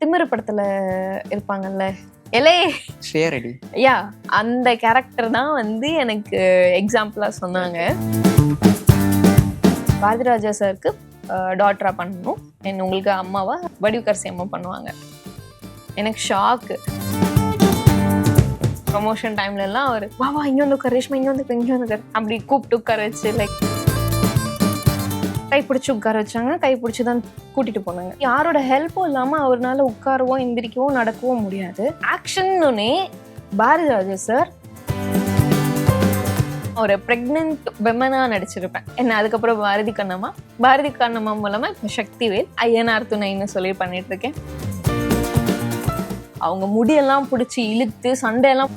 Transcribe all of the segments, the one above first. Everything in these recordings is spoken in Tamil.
திமிரு படத்துல இருப்பாங்கல்ல, எலே ஷேரடி யா, அந்த கேரக்டர் தான் வந்து எனக்கு எக்ஸாம்பிளா சொன்னாங்க. பாரதிராஜா சாருக்கு டாட்டரா பண்ணணும், உங்களுக்கு அம்மாவா வடிவுக்கரசி அம்மா பண்ணுவாங்க. எனக்கு ஷாக்கு. ப்ரொமோஷன் டைம்ல எல்லாம் அவர் வா வா இங்க வந்து உட்கார் ரேஷ்மா, இங்க வந்து அப்படி கூப்பிட்டு உட்கார வச்சு லைக் கை பிடிச்சி உட்கார வச்சாங்க. கை பிடிச்சி தான் கூட்டிட்டு போனாங்க. யாரோட ஹெல்ப்பும் இல்லாம அவரால் உட்காரவோ எந்திரிக்கவோ நடக்கவோ முடியாது. ஆக்ஷன்னே பாரதிராஜா சார் ஒரு பிரெக்னன்ட் விமனா நடிச்சிருப்பேன். என்ன அதுக்கப்புறம் பாரதி கண்ணம்மா மூலமா இப்ப சக்திவேல் ஐயனார் துணைன்னு சொல்லி பண்ணிட்டு இருக்கேன். அவங்க முடியெல்லாம் பிடிச்சி இழுத்து சண்டையெல்லாம்,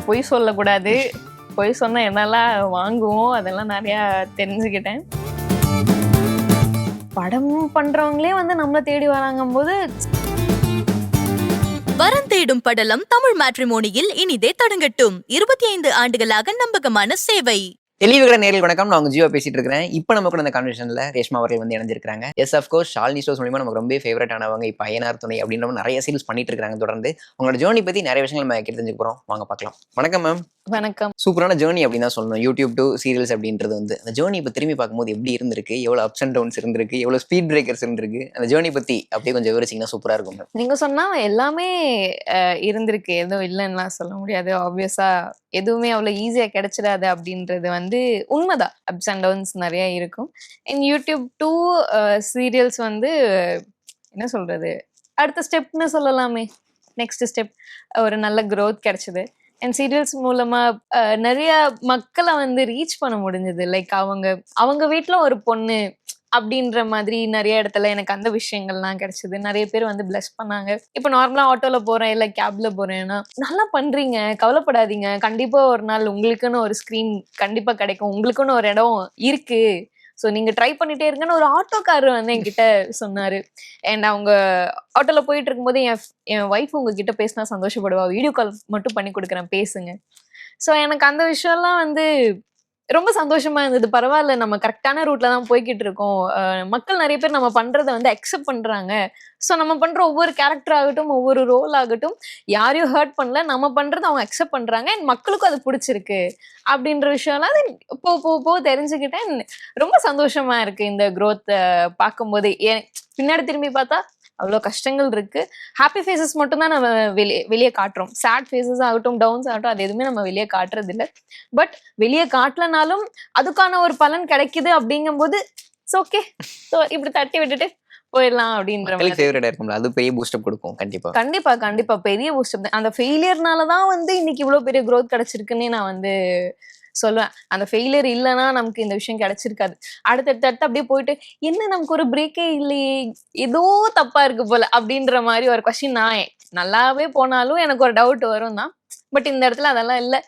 பொய் சொல்லக்கூடாது, பொய் சொன்னா என்னெல்லாம் வாங்குவோம் அதெல்லாம் நிறைய தெரிஞ்சுக்கிட்டேன். படம் பண்றவங்களே வந்து நம்மள தேடி வராங்கும் போது வரம் தேடும் படலம் தமிழ் மேட்ரிமோனியில் இனிதே தொடங்கட்டும். 25 ஆண்டுகளாக நம்பகமான சேவை. தெளிவுகளை நேரில் வணக்கம். நான் உங்க ஜீவா பேசிட்டு இருக்கிறேன். இப்போ நம்ம கூட இந்த கான்வர்சேஷன்ல ரேஷ்மா அவர்கள் வந்து இணைஞ்சிருக்காங்க. எஸ் அஃப்கோர்ஸ் ஷாலினி ஸ்டோர்ஸ் மூலியமா நமக்கு ரொம்ப ஃபேவரட் ஆனவங்க. இப்போ ஐயனார் துணை அப்படின்ற நிறைய சீரிஸ் பண்ணிட்டு இருக்காங்க. தொடர்ந்து உங்களோட ஜேர்னி பத்தி நிறைய விஷயங்கள் நம்ம கேட்டு தெரிஞ்சுக்க போறோம். வாங்க பார்க்கலாம். வணக்கம் மேம். வணக்கம். சூப்பரான ஜேர்னி அப்படின்னு தான் சொல்லணும். யூடியூப் டு சீரியல்ஸ் அப்படின்றது வந்து அந்த ஜேர்னி இப்போ திரும்பி பார்க்கும்போது எப்படி இருந்திருக்கு, எவ்வளவு அப்ஸ் அண்ட் டவுன்ஸ் இருந்திருக்கு, எவ்வளவு ஸ்பீட் பிரேக்கர்ஸ் இருந்திருக்கு, அந்த ஜேர்னி பத்தி அப்படியே கொஞ்சம் விவரிச்சிங்கன்னா சூப்பரா இருக்கும். நீங்க சொன்னா எல்லாமே இருந்திருக்கு, எதுவும் இல்லைன்னா சொல்ல முடியாது. ஆப்வியஸா எதுவுமே அவ்வளவு ஈஸியா கிடைச்சிடாது அப்படின்றது வந்து உண்மைதான். அப்ஸ் அண்ட் டவுன்ஸ் நிறைய இருக்கும். அண்ட் யூடியூப் டூ சீரியல்ஸ் வந்து என்ன சொல்றது, அடுத்த ஸ்டெப்னு சொல்லலாமே. நெக்ஸ்ட் ஸ்டெப் ஒரு நல்ல க்ரோத் கிடைச்சது. அண்ட் சீரியல்ஸ் மூலமா நிறைய மக்களை வந்து ரீச் பண்ண முடிஞ்சது. லைக் அவங்க வீட்டுல ஒரு பொண்ணு அப்படின்ற மாதிரி நிறைய இடத்துல எனக்கு அந்த விஷயங்கள்லாம் கிடைச்சது. நிறைய பேர் வந்து பிளஸ் பண்ணாங்க. இப்போ நார்மலா ஆட்டோல போறேன் இல்ல கேப்ல போறேன்னா, நல்லா பண்றீங்க, கவலைப்படாதீங்க, கண்டிப்பா ஒரு நாள் உங்களுக்குன்னு ஒரு ஸ்கிரீன் கண்டிப்பா கிடைக்கும், உங்களுக்குன்னு ஒரு இடம் இருக்கு, ஸோ நீங்க ட்ரை பண்ணிட்டே இருங்கன்னு ஒரு ஆட்டோக்காரர் வந்து என்கிட்ட சொன்னாரு. அண்ட் அவங்க ஆட்டோல போயிட்டு இருக்கும்போது என் ஒய்ஃப் உங்ககிட்ட பேசினா சந்தோஷப்படுவா, வீடியோ கால் மட்டும் பண்ணி கொடுக்குறேன் பேசுங்க. ஸோ எனக்கு அந்த விஷயம்லாம் வந்து ரொம்ப சந்தோஷமா இருந்தது. பரவாயில்ல, நம்ம கரெக்டான ரூட்ல தான் போய்கிட்டு இருக்கோம். மக்கள் நிறைய பேர் நம்ம பண்றதை வந்து அக்செப்ட் பண்றாங்க. ஸோ நம்ம பண்ற ஒவ்வொரு கேரக்டர் ஆகட்டும், ஒவ்வொரு ரோல் ஆகட்டும், யாரையும் ஹர்ட் பண்ணல, நம்ம பண்றதை அவங்க அக்செப்ட் பண்றாங்க. அண்ட் மக்களுக்கும் அது பிடிச்சிருக்கு அப்படின்ற விஷயம்லாம் அது போ தெரிஞ்சுக்கிட்டேன். ரொம்ப சந்தோஷமா இருக்கு இந்த growth பார்க்கும்போது. பின்னாடி திரும்பி பார்த்தா அவ்வளோ கஷ்டங்கள் இருக்கு. ஹாப்பி ஃபேஸஸ் மட்டும் தான் நம்ம வெளியே காட்டுறோம். சேட் ஃபேஸஸ் ஆகட்டும், டவுன்ஸ் ஆகட்டும், அது எதுவுமே நம்ம வெளியே காட்டுறது இல்லை. பட் வெளியே காட்டலனாலும் அதுக்கான ஒரு பலன் கிடைக்குது அப்படிங்கும்போது இட்ஸ் ஓகே. ஸோ இப்படி தட்டி விட்டுட்டு போயிடலாம் அப்படின்ற மாதிரி அது பெரிய பூஸ்டப் கொடுக்கும். கண்டிப்பா பெரிய பூஸ்டப். அந்த ஃபெயிலியர்னாலதான் வந்து இன்னைக்கு இவ்வளவு பெரிய growth கிடைச்சிருக்குன்னே நான் வந்து சொல்லுவேன். அந்த ஃபெயிலியர் இல்லைன்னா நமக்கு இந்த விஷயம் கிடைச்சிருக்காது. அடுத்தடுத்து அப்படியே போயிட்டு என்ன நமக்கு ஒரு பிரேக்கே இல்லையே, ஏதோ தப்பா இருக்கு போல அப்படின்ற மாதிரி ஒரு கொஸ்டின். நான் நல்லாவே போனாலும் எனக்கு ஒரு டவுட் வரும் தான். பட் இந்த இடத்துல அதெல்லாம் இல்லை.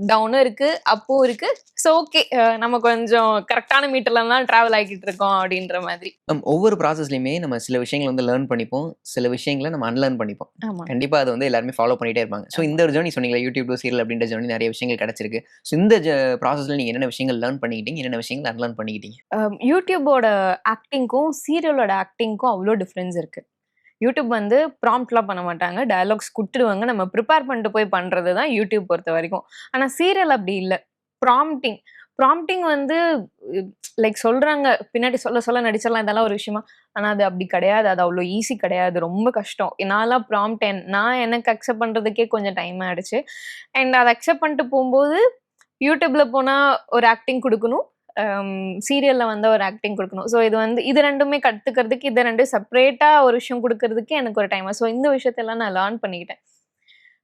டவுனும் இருக்கு, அப்பும் இருக்கு. ஸோ ஓகே, நம்ம கொஞ்சம் கரெக்டான மீட்டர்ல தான் டிராவல் ஆகிட்டு இருக்கோம் அப்படின்ற மாதிரி. ஒவ்வொரு ப்ராசஸ்லயுமே நம்ம சில விஷயங்களை வந்து லேர்ன் பண்ணிப்போம், சில விஷயங்களை நம்ம அன்லேர்ன் பண்ணிப்போம். கண்டிப்பா அது வந்து எல்லாருமே ஃபாலோ பண்ணிட்டே இருப்பாங்க. ஸோ இந்த ஒரு ஜேர்னி சொன்னீங்களா, யூடியூப் டு சீரியல் அப்படின்ற ஜேர்னி நிறைய விஷயங்கள் கிடைச்சிருக்கு. ஸோ இந்த ப்ராசஸ்ல நீங்க என்னென்ன விஷயங்கள் லேர்ன் பண்ணிக்கிட்டீங்க, என்னென்ன விஷயங்கள் அன்லேர்ன் பண்ணிக்கிட்டீங்க? யூடியூபோட ஆக்டிங்க்கும் சீரியலோட ஆக்டிங்க்கும் அவ்வளோ டிஃப்ரென்ஸ் இருக்கு. யூடியூப் வந்து ப்ராம்ப்ட்லாம் பண்ண மாட்டாங்க, டயலாக்ஸ் கொடுத்துடுவாங்க, நம்ம ப்ரிப்பேர் பண்ணிட்டு போய் பண்ணுறது தான் யூடியூப் பொறுத்த வரைக்கும். ஆனால் சீரியல் அப்படி இல்லை. ப்ராம்ப்டிங் வந்து லைக் சொல்கிறாங்க, பின்னாடி சொல்ல நடிச்சிடலாம், இதெல்லாம் ஒரு விஷயமா. ஆனால் அது அப்படி கிடையாது. அது அவ்வளோ ஈஸி கிடையாது, ரொம்ப கஷ்டம். நான்லாம் எனக்கு அக்செப்ட் பண்ணுறதுக்கே கொஞ்சம் டைம் ஆகிடுச்சு. அண்ட் அதை அக்செப்ட் பண்ணிட்டு போகும்போது யூடியூப்பில் போனால் ஒரு ஆக்டிங் கொடுக்கணும், சீரியல்ல வந்து ஒரு ஆக்டிங் கொடுக்கணும். ஸோ இது ரெண்டுமே கற்றுக்கிறதுக்கு, இது ரெண்டும் செப்பரேட்டாக ஒரு விஷயம் கொடுக்கறதுக்கு எனக்கு ஒரு டைம். ஸோ இந்த விஷயத்தெல்லாம் நான் லேர்ன் பண்ணிக்கிட்டேன்.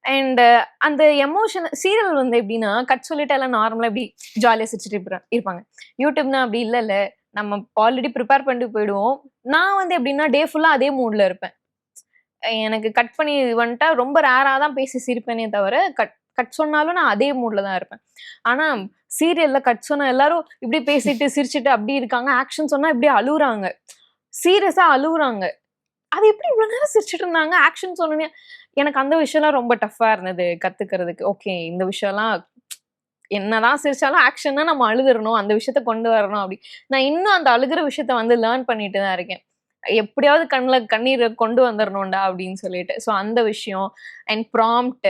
அண்ட் அந்த எமோஷன் சீரியல் வந்து எப்படின்னா கட் சொல்லிட்டு எல்லாம் நார்மலாக இப்படி ஜாலியாக சிரிச்சுட்டு இருப்பாங்க. யூடியூப்னா அப்படி இல்லைல்ல, நம்ம ஆல்ரெடி ப்ரிப்பேர் பண்ணிட்டு போயிடுவோம். நான் வந்து எப்படின்னா டே ஃபுல்லாக அதே மூடில் இருப்பேன். எனக்கு கட் பண்ணி வந்துட்டா ரொம்ப ரேராக தான் பேசி சிரிப்பேனே தவிர, கட் சொன்னாலும் நான் அதே மூட்ல தான் இருப்பேன். ஆனா சீரியல்ல கட் சொன்னா எல்லாரும் இப்படி பேசிட்டு சிரிச்சுட்டு அப்படி இருக்காங்க. ஆக்ஷன் சொன்னா இப்படி அழுகுறாங்க, சீரியஸா அழுகுறாங்க. அது எப்படி இவ்வளவு நேரம் சிரிச்சுட்டு இருந்தாங்க, ஆக்ஷன் சொன்னோன்னே எனக்கு அந்த விஷயம்லாம் ரொம்ப டஃப்பா இருந்தது கத்துக்கிறதுக்கு. ஓகே, இந்த விஷயம்லாம் என்னதான் சிரிச்சாலும் ஆக்ஷன்னா நம்ம அழுதுறணும், அந்த விஷயத்த கொண்டு வரணும். அப்படி நான் இன்னும் அந்த அழுகிற விஷயத்த வந்து லேர்ன் பண்ணிட்டு தான் இருக்கேன். எப்படியாவது கண்ணுல கண்ணீர கொண்டு வந்துரணும்டா அப்படின்னு சொல்லிட்டு. ஸோ அந்த விஷயம் அண்ட் ப்ராம்ப்ட்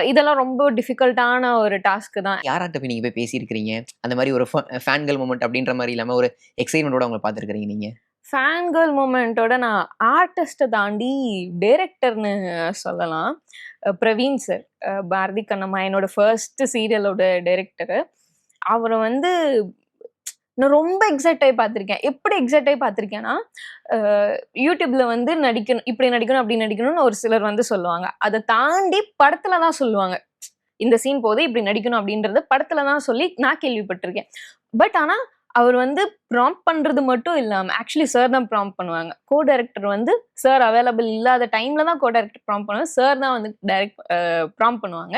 இதெல்லாம் ரொம்ப டிஃபிகல்ட்டான ஒரு டாஸ்க் தான். யார்கிட்ட போய் நீங்க போய் பேசியிருக்கிறீங்க? அந்த மாரி ஒரு ஃபேன் கேர்ள் மொமெண்ட் அப்படின்ற மாரி இல்லாம ஒரு எக்ஸைட்மென்ட்டோட அவங்கள பார்த்துருக்கிறீங்க நீங்க? ஃபேன் கேர்ள் மூமெண்ட்டோட நான் ஆர்டிஸ்ட்ட தாண்டி டைரக்டர்ன்னு சொல்லலாம். பிரவீன் சார், பாரதி கண்ணம்மா என்னோட ஃபர்ஸ்ட் சீரியலோட டைரக்டரு. அவர வந்து நான் ரொம்ப எக்ஸைட் ஆயி பார்த்துருக்கேன். எப்படி எக்ஸைட் ஆயி பார்த்துருக்கேன்னா, யூடியூப்ல வந்து நடிக்கணும், இப்படி நடிக்கணும், அப்படி நடிக்கணும்னு ஒரு சிலர் வந்து சொல்லுவாங்க. அத தாண்டி படத்துல தான் சொல்லுவாங்க. இந்த சீன் போது இப்படி நடிக்கணும் அப்படின்றத படத்துல தான் சொல்லி நான் கேள்விப்பட்டிருக்கேன். பட் ஆனா, அவர் வந்து ப்ராம்ப்ட் பண்றது மட்டும் இல்லாம, ஆக்சுவலி சார் தான் ப்ராம்ப்ட் பண்ணுவாங்க. கோ டைரக்டர் வந்து சார் அவைலபிள் இல்லாத டைம்ல தான் கோ டைரக்டர் ப்ராம்ப்ட் பண்ணுவாங்க. சார் தான் வந்து ப்ராம்ப்ட் பண்ணுவாங்க.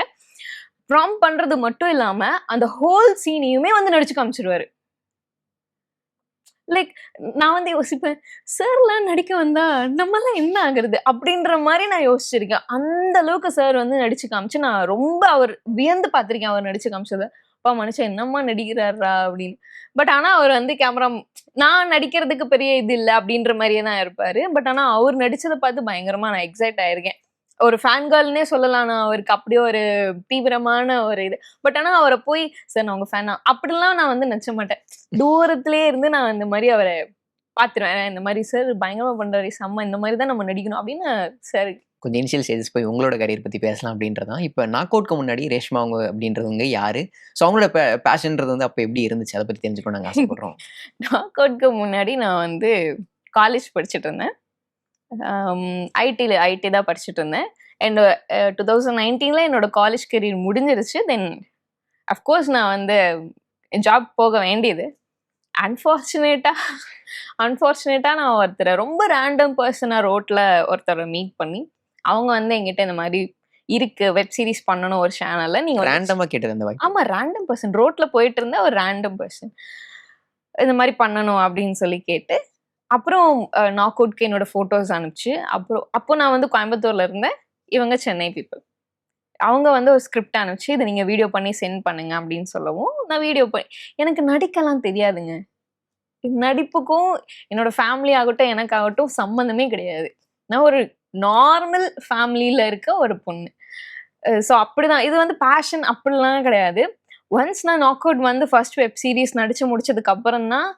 ப்ராம்ப்ட் பண்றது மட்டும் இல்லாம, அந்த ஹோல் சீனையுமே வந்து நடிச்சு காமிச்சுருவாரு. லைக் நான் வந்து யோசிப்பேன், சார்லாம் நடிக்க வந்தா நம்மலாம் என்ன ஆகுறது? அப்படின்ற மாரி நான் யோசிச்சிருக்கேன். அந்த அளவுக்கு சார் வந்து நடிச்சு காமிச்சு, நான் ரொம்ப அவர் வியந்து பார்த்துருக்கேன் அவர் நடிச்சு காமிச்சத. அப்பா மனுஷன் என்னம்மா நடிக்கிறார்ரா அப்படின்னு. பட் ஆனா அவர் வந்து கேமரா நான் நடிக்கிறதுக்கு பெரிய இது இல்ல அப்படின்ற மாரியே தான் இருப்பாரு. பட் ஆனா அவர் நடிச்சத பார்த்து பயங்கரமா நான் எக்ஸைட் ஆயிருக்கேன். ஒரு ஃபேன் கேர்ள்னே சொல்லலாம் நான் அவருக்கு. அப்படியே ஒரு தீவிரமான ஒரு இது. பட் ஆனா அவர போய் சார் நான் உங்க ஃபேனா அப்படிலாம் நான் வந்து நெனச்ச மாட்டேன். தூரத்திலேயே இருந்து நான் இந்த மாரி அவர பார்த்துருவேன். இந்த மாரி சார் பயங்கரமா பண்றாரு, செம்ம இந்த மாரி தான் நம்ம நடிக்கணும் அப்படின்னு சார். கொஞ்சம் இனிஷியல் ஸ்டேஜஸ் போய் உங்களோட கரியர் பத்தி பேசலாம் அப்படின்றது தான். இப்ப நாக் அவுட்க்கு முன்னாடி ரேஷ்மா அவங்க அப்படின்றவங்க யாரு? ஸோ அவங்களோட பேஷன்ன்றது வந்து அப்ப எப்படி இருந்துச்சு? அத பத்தி தெரிஞ்சுக்கணும்னு நாங்க ஆசைப்படுறோம். நாக் அவுட்க்கு முன்னாடி நான் வந்து காலேஜ் படிச்சுட்டு இருந்தேன். ஐடி தான் படிச்சுட்டு இருந்தேன். அண்ட் 2019ல என்னோட காலேஜ் கரியர் முடிஞ்சிருச்சு. தென் அஃப்கோர்ஸ் நான் வந்து ஜாப் போக வேண்டியது. அன்ஃபார்ச்சுனேட்டா நான் ஒருத்தரை ரொம்ப ரேண்டம் பர்சனா ரோட்ல ஒருத்தரை மீட் பண்ணி, அவங்க வந்து என்கிட்ட இந்த மாதிரி இருக்கு வெப் சீரிஸ் பண்ணணும் ஒரு சேனல்ல. நீங்க வந்து ரேண்டமா கேட்டது அந்த வாய்ப்பு. ஆமா ரேண்டம் பர்சன் ரோட்ல போயிட்டு இருந்த ஒரு ரேண்டம் பர்சன் இந்த மாதிரி பண்ணணும் அப்படின்னு சொல்லி கேட்டு, அப்புறம் நாக் அவுட்க்கு என்னோட ஃபோட்டோஸ் அனுப்பிச்சு, அப்போ நான் வந்து கோயம்புத்தூர்ல இருந்தேன். இவங்க சென்னை பீப்பிள். அவங்க வந்து ஒரு ஸ்கிரிப்ட் அனுப்பிச்சு, இத நீங்க வீடியோ பண்ணி சென்ட் பண்ணுங்க அப்படின்னு சொல்லவும், நான் வீடியோ எனக்கு நடிக்கலாம் தெரியாதுங்க. நடிப்புக்கும் என்னோட ஃபேமிலி ஆகட்டும், எனக்காகட்டும் சம்மந்தமே கிடையாது. நான் ஒரு நார்மல் ஃபேமிலில இருக்க ஒரு பொண்ணு. ஸோ அப்படிதான். இது வந்து பேஷன் அப்படிலாம் கிடையாது. ஒன்ஸ் நான் நாக் அவுட் வந்து ஃபர்ஸ்ட் வெப் சீரிஸ் நடிச்சு முடிச்சதுக்கு அப்புறம் தான்,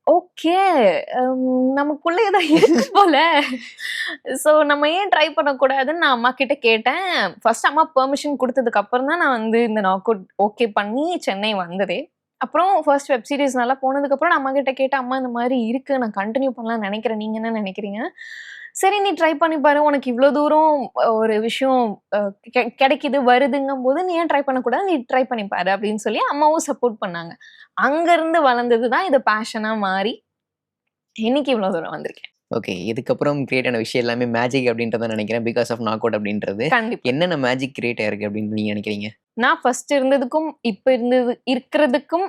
ஓகே நமக்குள்ள ஏதோ இருக்கு போல. ஸோ நம்ம ஏன் ட்ரை பண்ணக்கூடாதுன்னு நான் அம்மா கிட்ட கேட்டேன். ஃபர்ஸ்ட் அம்மா பெர்மிஷன் குடுத்ததுக்கு அப்புறம் தான் நான் வந்து இந்த நாக் அவுட் ஓகே பண்ணி சென்னை வந்ததே. அப்புறம் ஃபர்ஸ்ட் வெப் சீரிஸ் நல்லா போனதுக்கப்புறம் நான் அம்மா கிட்ட கேட்டேன், அம்மா இந்த மாதிரி இருக்கு, நான் கண்டினியூ பண்ணலாம்னு நினைக்கிறேன். நீங்க என்ன நினைக்கிறீங்க? சரி நீ ட்ரை பண்ணி பாரு. உனக்கு இவ்ளோ தூரம் ஒரு விஷயம் கிடைக்குது, வருதுங்கும்போது நீ ஏன் ட்ரை பண்ணக்கூடாது? நீ ட்ரை பண்ணி பாரு அப்படின்னு சொல்லி அம்மாவும் சப்போர்ட் பண்ணாங்க. அங்கருந்து வளர்ந்தது தான் இது பேஷனா மாறி, இன்னைக்கு இவ்ளோ தூரம் வந்திருக்கேன். ஓகே. இதுக்கப்புறம் கிரியேட் ஆன விஷயம் எல்லாமே மேஜிக் அப்படின்றத நினைக்கிறேன். பிகாஸ் ஆஃப் நாக் அவுட் அப்படின்றது. கண்டிப்பா. என்னென்ன மேஜிக் கிரியேட் ஆயிருக்கு அப்படின்னு நீங்க நினைக்கிறீங்க? நான் ஃபர்ஸ்ட் இருந்ததுக்கும், இப்ப இருக்கிறதுக்கும்